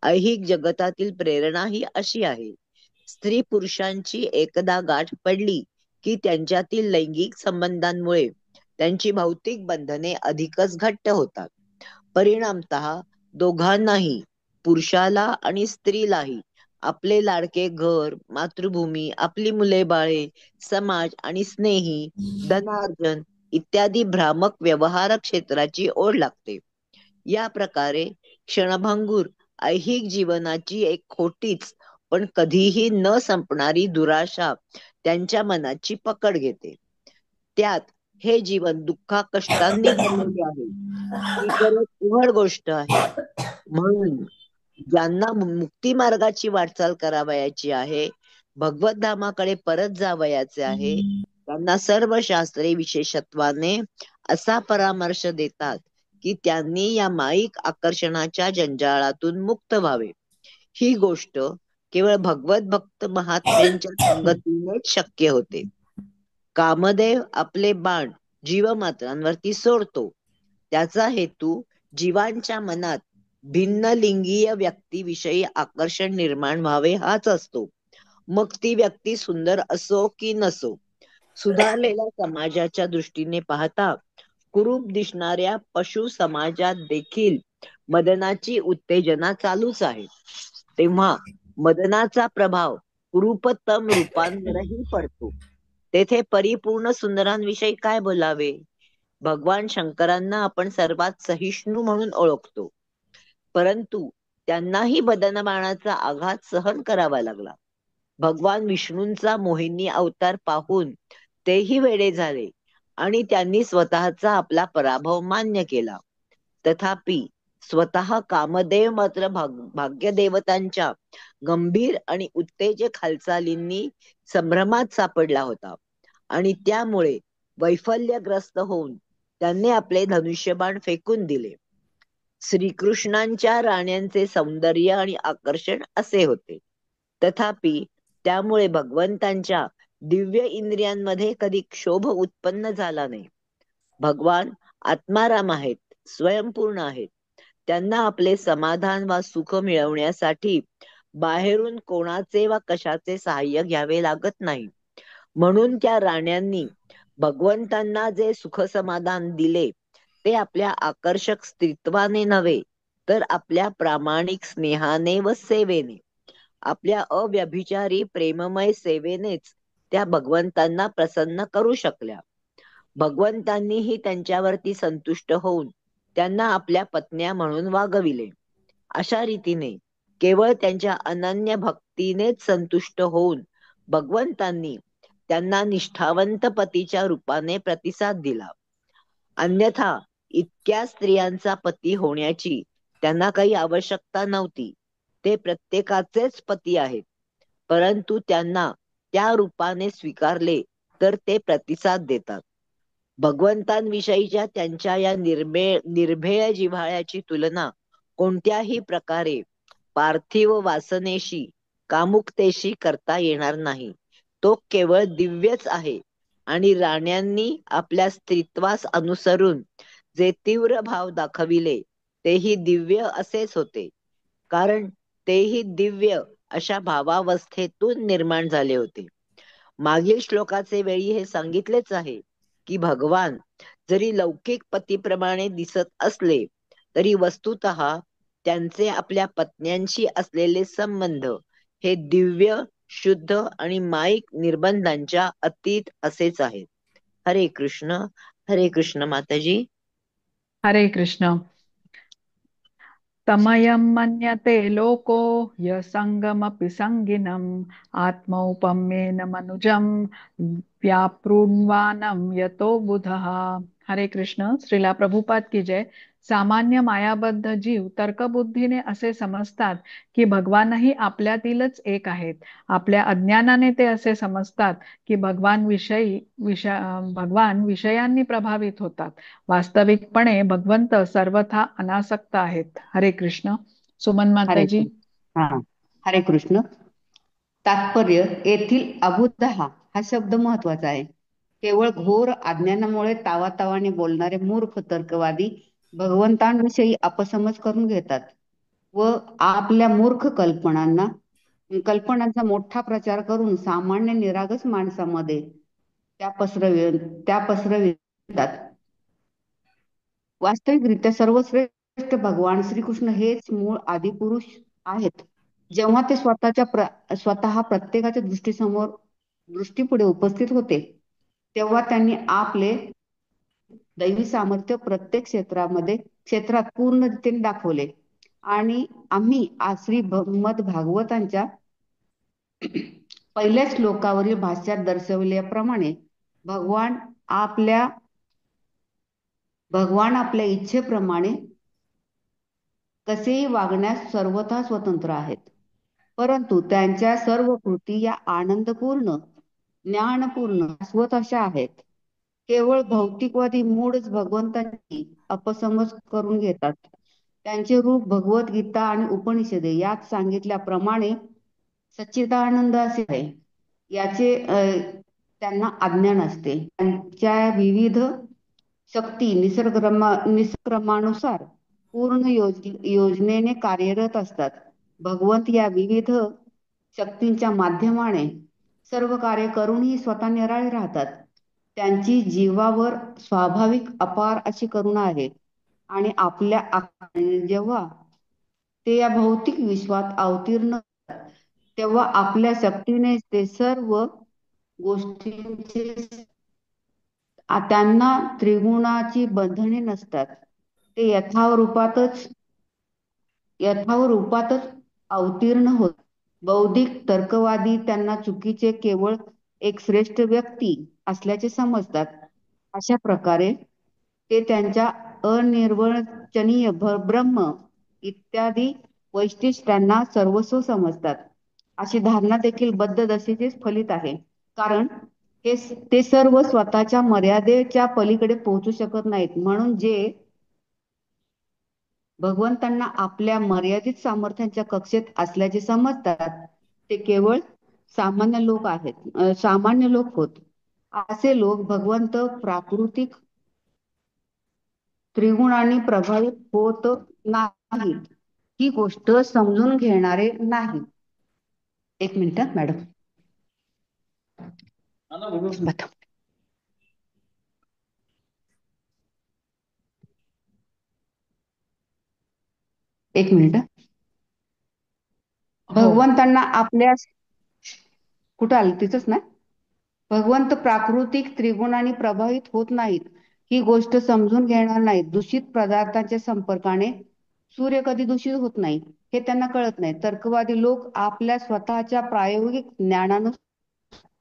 ऐहिक जगतातील प्रेरणा ही अशी आहे. स्त्री पुरुषांची एकदा गाठ पडली की त्यांच्यातील लैंगिक संबंधांमुळे त्यांची भौतिक बंधने अधिकच घट्ट होतात. परिणामतः दोघांनाही, पुरुषाला आणि स्त्रीलाही, आपले लाडके घर, मातृभूमी, आपली मुले बाळे, समाज आणि स्नेही, धनार्जन इत्यादी भ्रामक व्यवहार क्षेत्राची ओढ लागते. या प्रकारे क्षणभंगूर ऐहिक जीवनाची एक खोटीच पण कधीही न संपणारी दुराशा त्यांच्या मनाची पकड घेते. त्यात हे जीवन दुःखा कष्टांनी भरलेले आहे ही बरंच उघड गोष्ट आहे. म्हणून ज्यांना मुक्ती मार्गाची वाटचाल करावयाची आहे, भगवत धामाकडे परत जावयाचे आहे, त्यांना सर्व शास्त्रे विशेषत्वाने असा परामर्श देतात की त्यांनी या माईक आकर्षणाच्या जंजाळातून मुक्त व्हावे. ही गोष्ट केवळ भगवत भक्त महात्म्यांच्या संगतीनेच शक्य होते. कामदेव आपले बाण जीवमात्रांवरती सोडतो. त्याचा हेतू जीवांच्या मनात भिन्न लिंगीय व्यक्तीविषयी आकर्षण निर्माण व्हावे हाच असतो. मग ती व्यक्ती सुंदर असो की नसो. सुधारलेल्या समाजाच्या दृष्टीने पाहता कुरूप दिसणाऱ्या पशु समाजात देखील मदनाची उत्तेजना चालूच आहे. तेव्हा मदनाचा प्रभाव कुरूपतम रूपांवरही पडतो. तेथे परिपूर्ण सुंदरांविषयी काय बोलावे? भगवान शंकरांना आपण सर्वात सहिष्णू म्हणून ओळखतो, परंतु त्यांनाही बदनबाणाचा आघात सहन करावा लागला. भगवान विष्णूंचा मोहिनी अवतार पाहून तेही वेडे झाले आणि त्यांनी स्वतःचा आपला पराभव मान्य केला. तथापि स्वतः कामदेव मात्र भाग्यदेवतांच्या गंभीर आणि उत्तेजक हालचालींनी संभ्रमात सापडला होता आणि त्यामुळे वैफल्यग्रस्त होऊन त्यांनी आपले धनुष्यबाण फेकून दिले. श्रीकृष्णांच्या राण्यांचे सौंदर्य आणि आकर्षण असे होते. तथापि त्यामुळे भगवंतांच्या दिव्य इंद्रियांमध्ये कधी क्षोभ उत्पन्न झाला नाही. भगवान आत्माराम आहेत, स्वयंपूर्ण आहेत. त्यांना आपले समाधान वा सुख मिळवण्यासाठी बाहेरून कोणाचे वा कशाचे सहाय्य घ्यावे लागत नाही. म्हणून त्या राण्यांनी भगवंतांना जे सुख समाधान दिले ते आपल्या आकर्षक स्त्रीत्वाने नव्हे, तर आपल्या प्रामाणिक स्नेहाने व सेवेने, आपल्या अव्यभिचारी प्रेममय सेवेनेच त्या भगवंतांना प्रसन्न करू शकल्या. भगवंतांनीही त्यांच्यावरती संतुष्ट होऊन त्यांना आपल्या पत्न्या म्हणून वागविले. अशा रीतीने केवळ त्यांच्या अनन्य भक्तीनेच संतुष्ट होऊन भगवंतांनी त्यांना निष्ठावंत पतीच्या रूपाने प्रतिसाद दिला. अन्यथा इतक्या स्त्रियांचा पती होण्याची त्यांना काही आवश्यकता नव्हती. ते प्रत्येकाचेच पती आहेत, परंतु त्यांना त्या रूपाने स्वीकारले तर ते प्रतिसाद देतात. भगवंतांविषयीच्या त्यांच्या या निर्भेळ जिव्हाळ्याची तुलना कोणत्याही प्रकारे पार्थिव वासनेशी, कामुकतेशी करता येणार नाही. तो केवळ दिव्यच आहे. आणि राण्यांनी आपल्या स्त्रीत्वास अनुसरून जे तीव्र भाव दाखविले तेही दिव्य असेच होते, कारण तेही दिव्य अशा भावावस्थेतून निर्माण झाले होते. मागील श्लोकाचे वेळी हे सांगितलेच आहे की भगवान जरी लौकिक पतीप्रमाणे दिसत असले तरी वस्तुतः त्यांचे आपल्या पत्न्यांशी असलेले संबंध हे दिव्य, शुद्ध आणि माईक निर्बंधांच्या अतीत असेच आहेत. हरे कृष्ण माताजी. हरे कृष्ण. तमयं मन्यते लोको यसङ्गमपि सङ्गिनम् आत्मौपम्येन मनुजं व्यापृण्वानं यतो बुधः. हरे कृष्ण. श्रीला प्रभुपाद की जय. सामान्य मायाबद्ध जीव तर्कबुद्धीने असे समजतात की भगवानही आपल्यातीलच एक आहेत. आपल्या अज्ञानाने ते असे समजतात की भगवान विषयांनी प्रभावित होतात. वास्तविकपणे भगवंत सर्वथा अनासक्त आहेत. हरे कृष्ण. सुमन माताजी. हरे कृष्ण. तात्पर्य येथील अबुद्धहा हा शब्द महत्वाचा आहे. केवळ घोर अज्ञानामुळे तावातावाने बोलणारे मूर्ख तर्कवादी भगवंतांविषयी अपसमज करून घेतात व आपल्या मूर्ख कल्पनांचा मोठा प्रचार करून सामान्य निरागस माणसामध्ये त्या पसरवितात. वास्तविकरित्या सर्वश्रेष्ठ भगवान श्रीकृष्ण हेच मूळ आदिपुरुष आहेत. जेव्हा ते स्वतः प्रत्येकाच्या दृष्टीपुढे उपस्थित होते तेव्हा त्यांनी आपले दैवी सामर्थ्य प्रत्येक क्षेत्रात पूर्ण रीतीने दाखवले. आणि आम्ही श्रीमद भागवतांच्या पहिल्या श्लोकावरील भाष्यात दर्शविल्याप्रमाणे भगवान आपल्या इच्छेप्रमाणे कसेही वागण्यास सर्वथा स्वतंत्र आहेत. परंतु त्यांच्या सर्व कृती या आनंदपूर्ण, ज्ञानपूर्ण, शाश्वत अशा आहेत. केवळ भौतिकवादी मूढच भगवंतांची अपसमज करून घेतात. त्यांचे रूप भगवद्गीता आणि उपनिषदे यात सांगितल्याप्रमाणे सच्चिदानंद असे आहे याचे त्यांना अज्ञान असते. त्यांच्या विविध शक्ती निसर्गक्रमानुसार पूर्ण योजनेने कार्यरत असतात. भगवंत या विविध शक्तींच्या माध्यमाने सर्व कार्य करूनही स्वतः निराळे राहतात. त्यांची जीवावर स्वाभाविक अपार अशी करुणा आहे आणि जेव्हा ते या भौतिक विश्वात अवतीर्ण होतात तेव्हा आपल्या शक्तीने ते सर्व गोष्टींचे त्यांना त्रिगुणाची बंधने नसतात. ते यथारूपातच अवतीर्ण होत. बौद्धिक तर्कवादी त्यांना चुकीचे केवळ एक श्रेष्ठ व्यक्ती असल्याचे समजतात. अशा प्रकारे ते त्यांच्या अनिर्वचनीय ब्रह्म इत्यादी वैशिष्ट्यांना सर्वस्व समजतात. अशी धारणा देखील बद्ध दशेचेच फलित आहे. कारण ते सर्व स्वतःच्या मर्यादेच्या पलीकडे पोहोचू शकत नाहीत. म्हणून जे भगवंतांना आपल्या मर्यादित सामर्थ्यांच्या कक्षेत असल्याचे समजतात ते केवळ सामान्य लोक होत. असे लोक भगवंत प्राकृतिक त्रिगुणांनी प्रभावित होत नाहीत, ही गोष्ट समजून घेणारे नाहीत. एक मिनिट मॅडम. बता. एक मिनिट. हो भगवंतांना आपल्या कुठं आलं तिथंच ना. भगवंत प्राकृतिक त्रिगुणांनी प्रभावित होत नाहीत, ही गोष्ट समजून घेणार नाहीत. दूषित पदार्थांच्या संपर्काने सूर्य कधी दूषित होत नाही हे त्यांना कळत नाही. तर्कवादी लोक आपल्या स्वतःच्या प्रायोगिक ज्ञानानुसार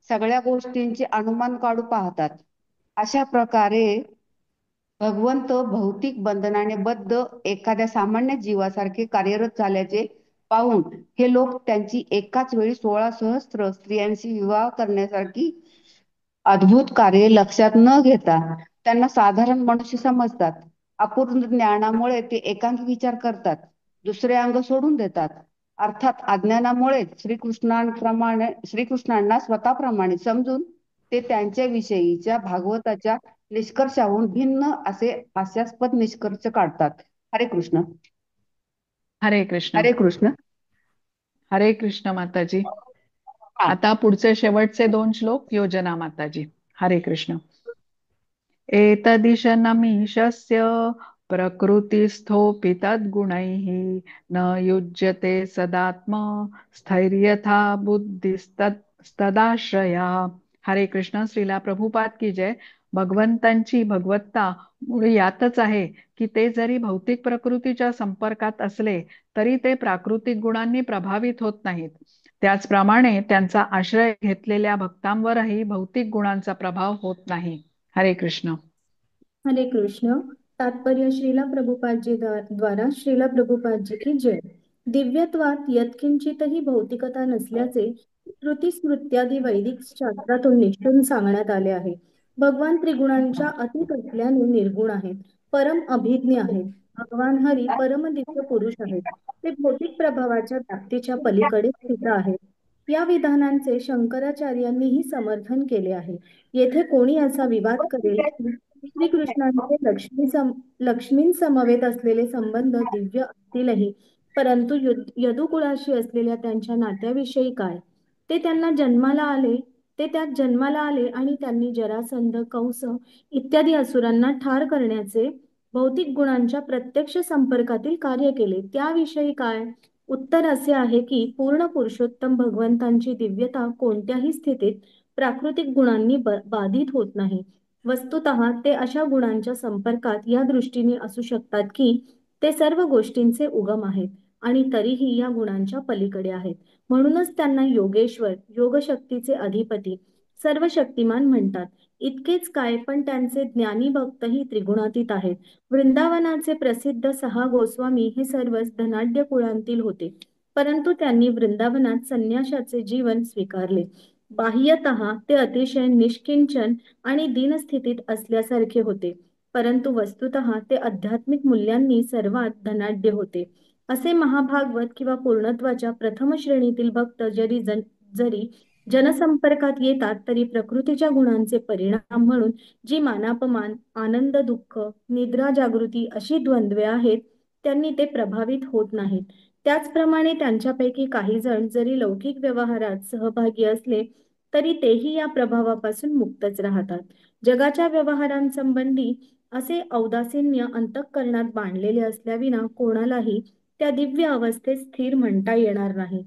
सगळ्या गोष्टींचे अनुमान काढू पाहतात. अशा प्रकारे भगवंत भौतिक बंधनाने बद्ध एखाद्या सामान्य जीवासारखे कार्यरत झाल्याचे पाहून हे लोक त्यांची एकाच वेळी 16 सहस्त्र स्त्रियांशी विवाह करण्यासारखी अद्भुत कार्य लक्षात न घेता त्यांना साधारण मनुष्य समजतात. अपूर्ण ज्ञानामुळे ते एकांकी विचार करतात, दुसरे अंग सोडून देतात. अर्थात अज्ञानामुळे श्रीकृष्णांना स्वतःप्रमाणे समजून ते त्यांच्या विषयीच्या भागवताच्या निष्कर्षाहून भिन्न असे हास्यास्पद निष्कर्ष काढतात. हरे कृष्ण. हरे कृष्ण. हरे कृष्ण. हरे कृष्ण माताजी. हा. आता पुढचे शेवटचे 2 श्लोक योजना माताजी. हरे कृष्ण. एतदिशनमीशस्य प्रकृतिस्थोऽपि तद्गुणैः न युज्यते सदात्म स्थैर्यथा बुद्धिस्तदाश्रया. हरे कृष्ण. श्रीला प्रभुपाद की जय. भगवंतांची भगवत्ता मूळ यातच आहे की ते जरी भौतिक प्रकृतीच्या संपर्कात असले तरी ते प्राकृतिक गुणांनी प्रभावित होत नाहीत. त्याचप्रमाणे त्यांचा आश्रय घेतलेल्या भक्तांवरही भौतिक गुणांचा प्रभाव होत नाही. हरे कृष्ण. हरे कृष्ण. तात्पर्य श्रीला प्रभुपादजी द्वारा श्रीला प्रभुपादजी की जय. दिव्यत्वात यत्किंचितही भौतिकता नसल्याचे श्रुती स्मृत्यादी वैदिक शास्त्रातून निश्चून सांगण्यात आले आहे. भगवान त्रिगुणांच्या अतीत असल्याने निर्गुण आहेत, परम अभिज्ञ आहेत. भगवान हरी परम दिव्य पुरुष आहेत. ते भौतिक प्रभावाच्या व्याप्तीच्या पलीकडे स्थित आहेत. या विधानांचे शंकराचार्यांनीही समर्थन केले आहे. येथे कोणी असा विवाद करेल की श्रीकृष्णांचे लक्ष्मींसमवेत असलेले संबंध दिव्य असतीलही, परंतु यदुकुळाशी असलेल्या त्यांच्या नात्याविषयी काय? ते त्यात जन्माला आले आणि त्यांनी जरासंध, कंस इत्यादी असुरांना ठार करण्याचे भौतिक गुणांच्या प्रत्यक्ष संपर्कातील कार्य केले. त्याविषयी काय? उत्तर असे आहे की पूर्ण पुरुषोत्तम भगवंतांची दिव्यता कोणत्याही स्थितीत प्राकृतिक गुणांनी बाधित होत नाही. वस्तुतः ते अशा गुणांच्या संपर्कात या दृष्टीने असू शकतात की ते सर्व गोष्टींचे उगम आहेत आणि तरीही या गुणांच्या पलीकडे आहेत. म्हणूनच त्यांना योगेश्वर, योगशक्तीचे अधिपती, सर्व शक्तिमान म्हणतात. इतकेच काय, पण त्यांचे ज्ञानी भक्तही त्रिगुणातीत आहेत. वृंदावनाचे प्रसिद्ध 6 गोस्वामी हे सर्वच धनाढ्य कुळांतील होते, परंतु त्यांनी वृंदावनात संन्यासाचे जीवन स्वीकारले. बाह्यतः ते अतिशय निष्किंचन आणि दीनस्थितीत असल्यासारखे होते, परंतु वस्तुतः ते आध्यात्मिक मूल्यांनी सर्वात धनाढ्य होते. असे महाभागवत किंवा पूर्णत्वाच्या प्रथम श्रेणीतील भक्त जरी जनसंपर्कात येतात तरी प्रकृतीच्या गुणांचे परिणाम म्हणून जी मानापमान, आनंद दुःख, निद्रा जागृती अशी द्वंद्वे आहेत त्यांनी ते प्रभावित होत नाहीत. त्याचप्रमाणे त्यांच्यापैकी काही जण जरी लौकिक व्यवहारात सहभागी असले तरी तेही या प्रभावापासून मुक्तच राहतात. जगाच्या व्यवहारांसंबंधी असे औदासीन्य अंतःकरणात बांधलेले असल्याविना कोणालाही त्या दिव्य अवस्थेत स्थिर म्हणता येणार नाही.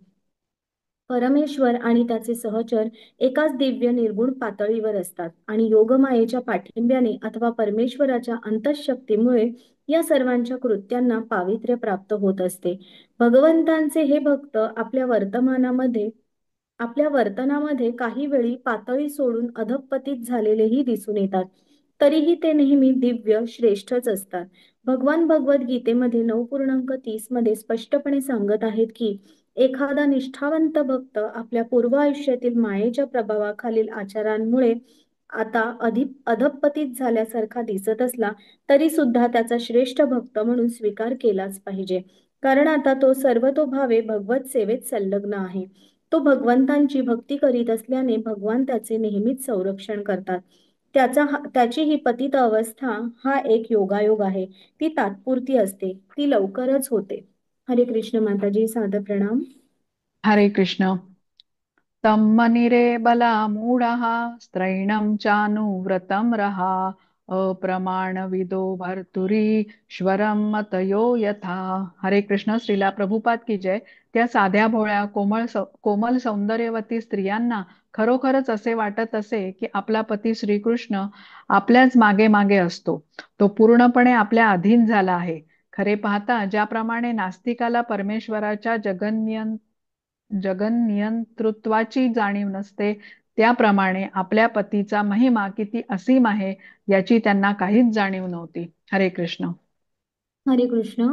परमेश्वर आणि त्याचे सहचर एकाच दिव्य निर्गुण पातळीवर असतात आणि योगमायेच्या पाठिंब्याने अथवा परमेश्वराच्या अंतःशक्तीमुळे या सर्वांच्या कृत्यांना पावित्र्य प्राप्त होत असते. भगवंतांचे हे भक्त आपल्या वर्तनामध्ये काही वेळी पातळी सोडून अधःपतित झालेलेही दिसून येतात, तरीही ते नेहमी दिव्य श्रेष्ठच असतात. भगवान भगवद्गीतेमध्ये 9:30 मध्ये स्पष्टपणे सांगत आहेत की एखादा निष्ठावंत भक्त आपल्या पूर्व आयुष्यातील मायेच्या प्रभावाखालील आचारांमुळे आता अधःपतित झाल्यासारखा दिसत असला तरी सुद्धा त्याचा श्रेष्ठ भक्त म्हणून स्वीकार केलाच पाहिजे, कारण आता तो सर्वतोभावे भगवत सेवेत संलग्न आहे. तो भगवंतांची भक्ती करीत असल्याने भगवान त्याचे नेहमीच संरक्षण करतात. त्याची ही पतित अवस्था हा एक योगायोग आहे. ती तात्पुरती असते, ती लवकरच होते. हरे कृष्ण माताजी, सादर प्रणाम. हरे कृष्ण. तन्मनिरे बलामूढः स्त्रैणं चानुव्रतं रहा अप्रमाणविदो भर्तुरीश्वरं मतयो यथा. हरे कृष्ण. श्रीला प्रभुपाद की जय. त्या साध्या भोळ्या कोमल सौंदर्यवती स्त्रियांना खरोखरच असे वाटत असे की आपला पती श्रीकृष्ण आपल्याच मागे मागे असतो. तो पूर्णपणे आपल्या अधीन झाला आहे. खरे पाहता ज्याप्रमाणे नास्तिकाला परमेश्वराच्या जगन्नियंतृत्वाची जाणीव नसते, त्याप्रमाणे आपल्या पतीचा महिमा किती असीम आहे याची त्यांना काहीच जाणीव नव्हती. हरे कृष्ण. हरे कृष्ण.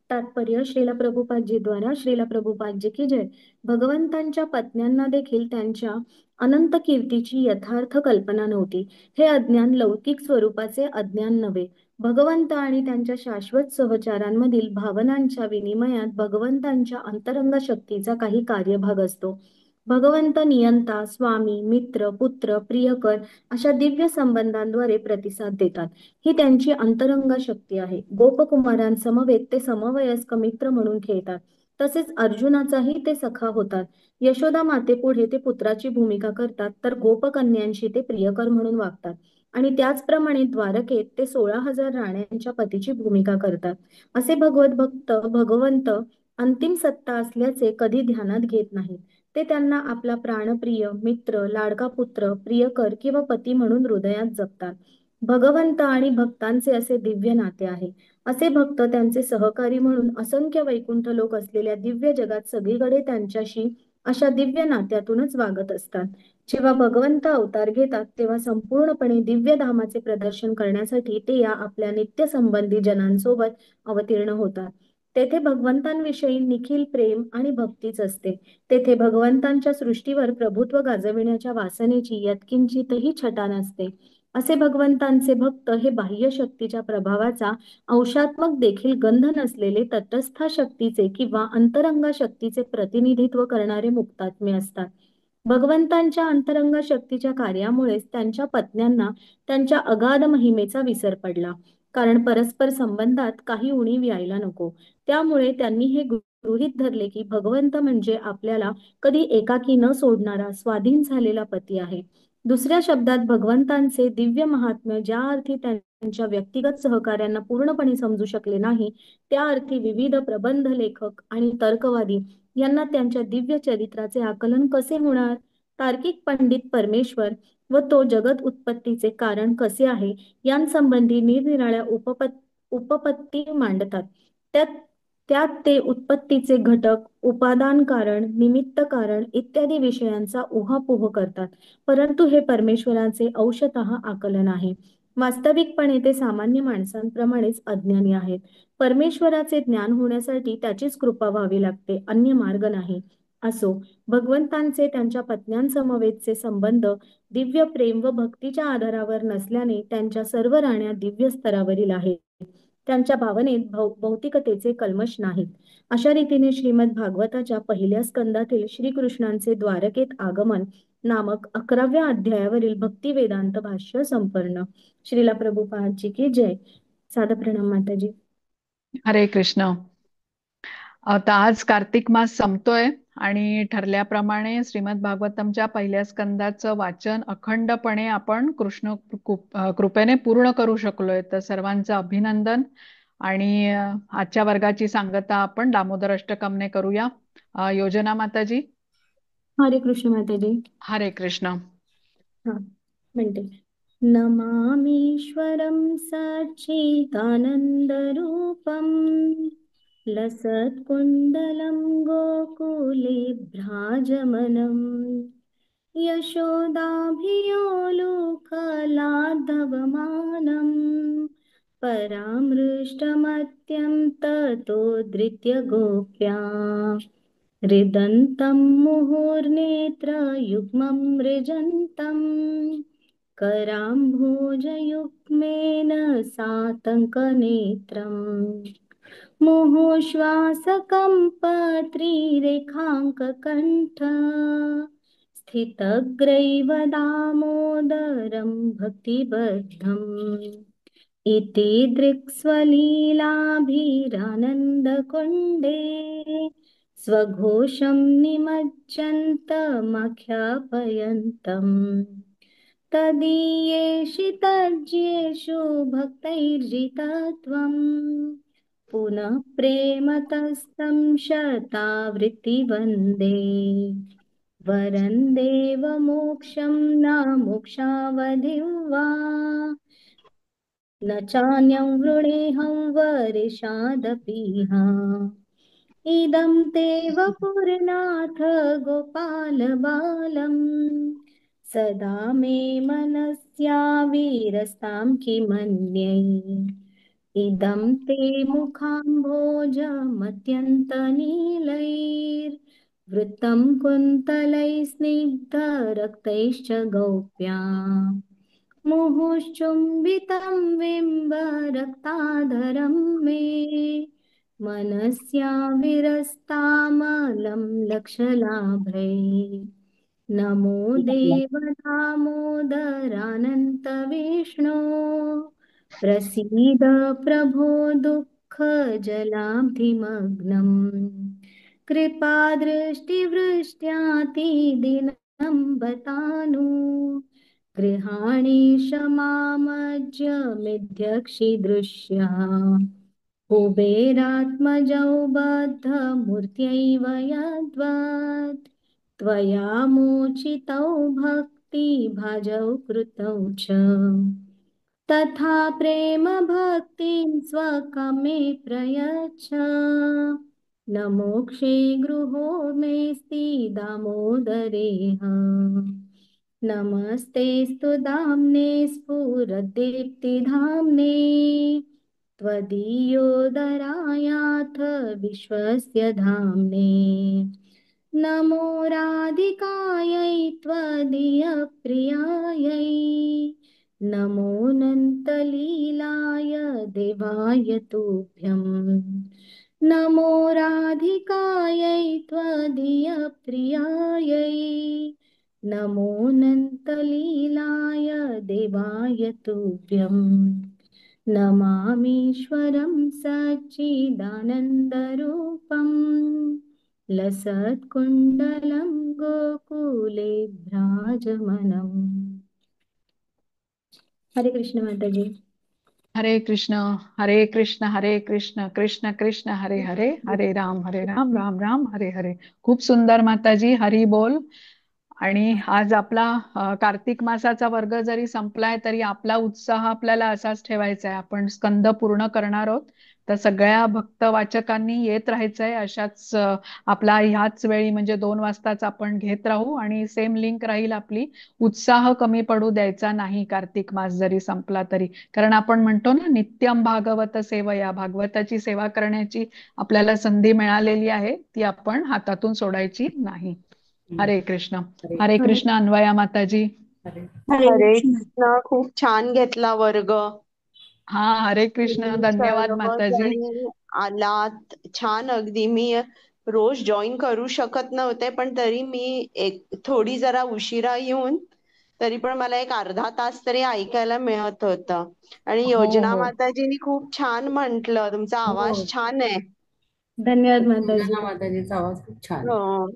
तात्पर्य श्रीला प्रभुपादजी द्वारा श्रीला प्रभुपादजी की जय. भगवंतांच्या पत्न्यांना देखील त्यांच्या अनंत कीर्तीची यथार्थ कल्पना नव्हती. हे अज्ञान लौकिक स्वरूपाचे अज्ञान नव्हे. भगवंत आणि त्यांच्या शाश्वत सहचारांमधील भावनांच्या विनिमयात भगवंतांच्या अंतरंग शक्तीचा काही कार्यभाग असतो. भगवंत नियंता, स्वामी, मित्र, पुत्र, प्रियकर अशा दिव्य संबंधांद्वारे प्रतिसाद देतात. ही त्यांची अंतरंग शक्ती आहे. गोपकुमारांसमवेत ते समवयस्क मित्र म्हणून खेळतात. तसेच अर्जुनाचाही ते सखा होतात. यशोदा मातेपुढे ते पुत्राची भूमिका करतात, तर गोपकन्यांशी ते प्रियकर म्हणून वागतात. आणि त्याचप्रमाणे द्वारकेत ते 16,000 राण्यांच्या पतीची भूमिका करतात. असे भगवत भक्त भगवंत अंतिम सत्ता असल्याचे कधी ध्यानात घेत नाहीत. ते त्यांना आपला प्राणप्रिय मित्र, लाडका पुत्र, प्रियकर किंवा पती म्हणून हृदयात जपतात. भगवंत आणि भक्तांचे असे दिव्य नाते आहे. असे भक्त त्यांचे सहकारी म्हणून असंख्य वैकुंठ लोक असलेल्या दिव्य जगात सगळीकडे त्यांच्याशी अशा दिव्य नात्यातूनच वागत असतात. जेव्हा भगवंत अवतार घेतात तेव्हा संपूर्णपणे दिव्य धामाचे प्रदर्शन करण्यासाठी ते या आपल्या नित्य संबंधी जनांसोबत अवतीर्ण होतात. तेथे भगवंतांविषयी निखिल प्रेम आणि भक्तीच असते. तेथे भगवंतांच्या सृष्टीवर प्रभुत्व गाजविण्याच्या वासनेची यत्किंचितही छटा नसते. असे भगवंतांचे भक्त हे बाह्य शक्तीच्या प्रभावाचा अंशात्मक देखील गंध नसलेले तटस्थ शक्तीचे किंवा अंतरंग शक्तीचे प्रतिनिधित्व करणारे मुक्तात्मे असतात. भगवंतांच्या अंतरंग शक्तीच्या कार्यामुळेच त्यांच्या पत्न्यांना त्यांच्या अगाध महिमेचा विसर पडला. कारण परस्पर संबंधात काही उणीव यायला नको. त्यामुळे त्यांनी हे गृहीत धरले की भगवंत म्हणजे आपल्याला कधी एकाकी न सोडणारा स्वाधीन झालेला पती आहे. दुसऱ्या शब्दात भगवंतांचे दिव्य महात्म्य ज्या अर्थी त्यांच्या व्यक्तिगत सहकार्यांना पूर्णपणे समजू शकले नाही, त्या अर्थी विविध प्रबंध लेखक आणि तर्कवादी यांना त्यांच्या दिव्य चरित्राचे आकलन कसे होणार? तार्किक पंडित परमेश्वर व तो जगत उत्पत्तीचे कारण कसे आहे यांसंबंधी निरनिराळ्या उपपत्ती मांडतात. त्यात ते उत्पत्तीचे घटक, उपादान कारण, निमित्त कारण इत्यादी विषयांचा उहापोह करतात. परंतु हे परमेश्वराचे अंशतः आकलन आहे. वास्तविकपणे ते सामान्य माणसांप्रमाणेच अज्ञानी आहेत. परमेश्वराचे ज्ञान होण्यासाठी त्याचीच कृपा व्हावी लागते, अन्य मार्ग नाही. असो, भगवंतांचे त्यांच्या पत्न्यांसमवेतचे संबंध दिव्य प्रेम व भक्तीच्या आधारावर नसल्याने त्यांच्या सर्व राण्या दिव्य स्तरावरील आहेत. त्यांच्या भावनेत भौतिकतेचे कल्मश नाहीत. अशा रीतीने श्रीमद भागवताच्या पहिल्या स्कंदातील श्रीकृष्णांचे द्वारकेत आगमन नामक 11व्या अध्यायावरील भक्ती वेदांत भाष्य संपन्न. श्रीला प्रभुपादजी की जय. सादर प्रणाम माताजी. हरे कृष्ण. आता आज कार्तिक मास संपतोय आणि ठरल्याप्रमाणे श्रीमद भागवतमच्या पहिल्या स्कंदाचं वाचन अखंडपणे आपण कृष्ण कृपेने पूर्ण करू शकलोय. तर सर्वांचं अभिनंदन. आणि आजच्या वर्गाची सांगता आपण दामोदर अष्टकमने करूया. योजना माताजी. हरे कृष्ण माताजी. हरे कृष्ण. हा म्हणते. नमामीश्वरं सच्चिदानन्दरूपं लसत्कुण्डलं गोकुले भ्राजमनं यशोदाभियोलुकलाधवमानं परामृष्टमत्यं ततोद्धृत्य गोप्या हृदन्तं मुहुर्नेत्रयुग्मं मृजन्तं कराम्भोजयुग्मेन सातङ्कनेत्रम् मुहुश्वासकम्पत्रिरेखाङ्ककण्ठ स्थितग्रैव दामोदरं भक्तिबद्धम् इति दृक्स्वलीलाभिरानन्दकुण्डे स्वघोषं निमज्जन्तमाख्यापयन्तम् तदीयेषु भक्तैर्जितत्वम् पुनः प्रेमतस्तं शतावृत्तिवन्दे वरं देवमोक्षं न मोक्षावधिं न चान्यं वृणेऽहं वर्षादपीह इदं ते वपुर्नाथ गोपालबालम् सदा मे मनस्याविरस्तां किमन्यै इदं ते मुखाम्भोजमत्यन्तनीलैर्वृत्तं कुन्तलैः स्निग्धरक्तैश्च गौप्या मुहुश्चुम्बितं बिम्बरक्ताधरं मे मनस्याविरस्तामलं लक्षलाभै नमो देव दामोदरानन्तविष्णो प्रसीद प्रभो दुःखजलाब्धिमग्नम् कृपादृष्टिवृष्ट्यातिदिनं बतानु गृहाणि क्षमामज्यमिध्यक्षिदृश्यः कुबेरात्मजौ बद्धमूर्त्यैव यद्वत् त्वया मोचितौ भक्तिभाजौ कृतौ च तथा प्रेम भक्तिं स्वकमे प्रयच्छ न मोक्षे गृहो मेऽस्ति दामोदरेह नमस्तेऽस्तु दाम्ने स्फुरदीप्तिधाम्ने त्वदीयोदरायाथ विश्वस्य धाम्ने नमो राधिकायै त्वदीयप्रियायै नमोऽनन्तलीलाय देवाय तुभ्यम् नमो राधिकायै त्वदीयप्रियायै नमोऽनन्तलीलाय देवाय तुभ्यम् नमामीश्वरं सच्चिदानन्दरूपम् लसत्कुण्डलं गोकुले भ्राजमनम्। हरे कृष्ण माताजी। हरे कृष्ण हरे कृष्ण कृष्ण कृष्ण हरे हरे हरे राम राम राम हरे हरे। खूप सुंदर माताजी, हरी बोल। आणि आज आपला कार्तिक मासाचा वर्ग जरी संपलाय तरी आपला उत्साह आपल्याला असाच ठेवायचा आहे। आपण स्कंद पूर्ण करणार आहोत, तर सगळ्या भक्त वाचकांनी येत राहायचंय। अशाच आपला ह्याच वेळी म्हणजे 2 वाजताच आपण घेत राहू आणि सेम लिंक राहील आपली। उत्साह कमी पडू द्यायचा नाही कार्तिक मास जरी संपला तरी, कारण आपण म्हणतो ना नित्यम भागवत सेवया, भागवताची सेवा करण्याची आपल्याला संधी मिळालेली आहे, ती आपण हातातून सोडायची नाही। हरे कृष्ण अन्वया माताजी। हरे कृष्ण, खूप छान घेतला वर्ग। हा हरे कृष्ण, धन्यवाद माताजी। सर्वजणी आलात, छान अगदी। मी रोज जॉईन करू शकत नव्हते, पण तरी मी थोडी जरा उशिरा येऊन तरी पण मला एक अर्धा तास तरी ऐकायला मिळत होतं। आणि योजना माताजींनी खूप छान म्हंटल, तुमचा आवाज छान आहे। धन्यवाद माताजी। माताजीचा आवाज खूप छान हो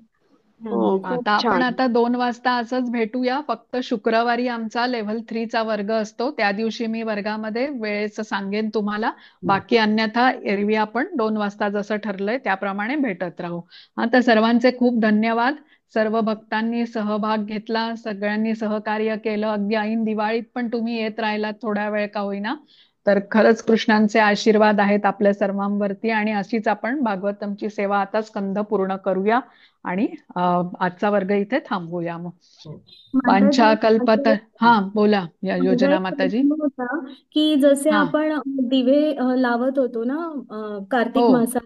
हो, खूप छान। आता 2 वाजता असंच भेटूया। फक्त शुक्रवारी आमचा लेव्हल 3 चा वर्ग असतो, त्या दिवशी मी वर्गामध्ये वेळेचं सांगेन तुम्हाला। बाकी अन्यथा एरवी आपण 2 वाजता जसं ठरलंय त्याप्रमाणे भेटत राहू। आता सर्वांचे खूप धन्यवाद। सर्व भक्तांनी सहभाग घेतला, सगळ्यांनी सहकार्य केलं। अगदी ऐन दिवाळीत पण तुम्ही येत राहिलात थोड्या वेळ का होईना, तर खरंच कृष्णांचे आशीर्वाद आहेत आपल्या सर्वांवरती। आणि अशीच आपण भागवतमची सेवा आता स्कंद पूर्ण करूया आणि आजचा वर्ग इथे थांबवूया। मग वांछा कल्पत हा बोला या योजना माताजी। होता की जसे हा आपण दिवे लावत होतो ना कार्तिक हो मासात,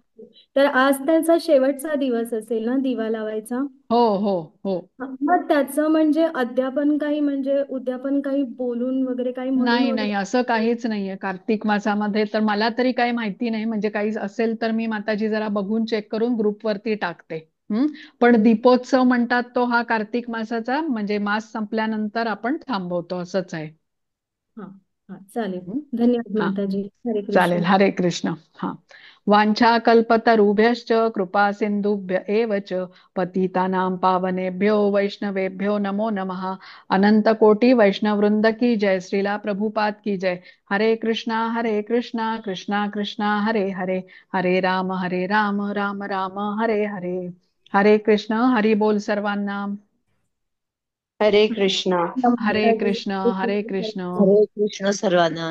तर आज त्याचा शेवटचा दिवस असेल ना दिवा लावायचा। हो हो हो मग त्याचं म्हणजे अद्यापन काही, म्हणजे उद्यापन काही बोलून वगैरे काही म्हणून नाही नाही, असं वगैरे? काहीच नाहीये कार्तिक मासामध्ये। तर मला तरी काही माहिती नाही, म्हणजे काही असेल तर मी माताजी जरा बघून चेक करून ग्रुपवरती टाकते। पण दीपोत्सव म्हणतात तो हा कार्तिक मासाचा म्हणजे मास संपल्यानंतर आपण थांबवतो असंच आहे. हा हा चालेल. हं? धन्यवाद हा माताजी. हरे चालेल. कृष्ण. हरे कृष्ण. हा वाञ्छा कल्पतरुभ्यश्च कृपा सिंधुभ्य एव च पतितानां पावनेभ्यो वैष्णवेभ्यो नमो नमः. अनंत कोटि वैष्णव वृंद की जय. श्रीला प्रभुपाद की जय. हरे कृष्णा कृष्णा कृष्णा हरे हरे, हरे राम राम राम हरे हरे. हरे कृष्ण. हरी बोल सर्वांना. हरे कृष्णा. हरे माताजी. कृष्ण. हरे कृष्ण. हरे कृष्ण सर्वांना.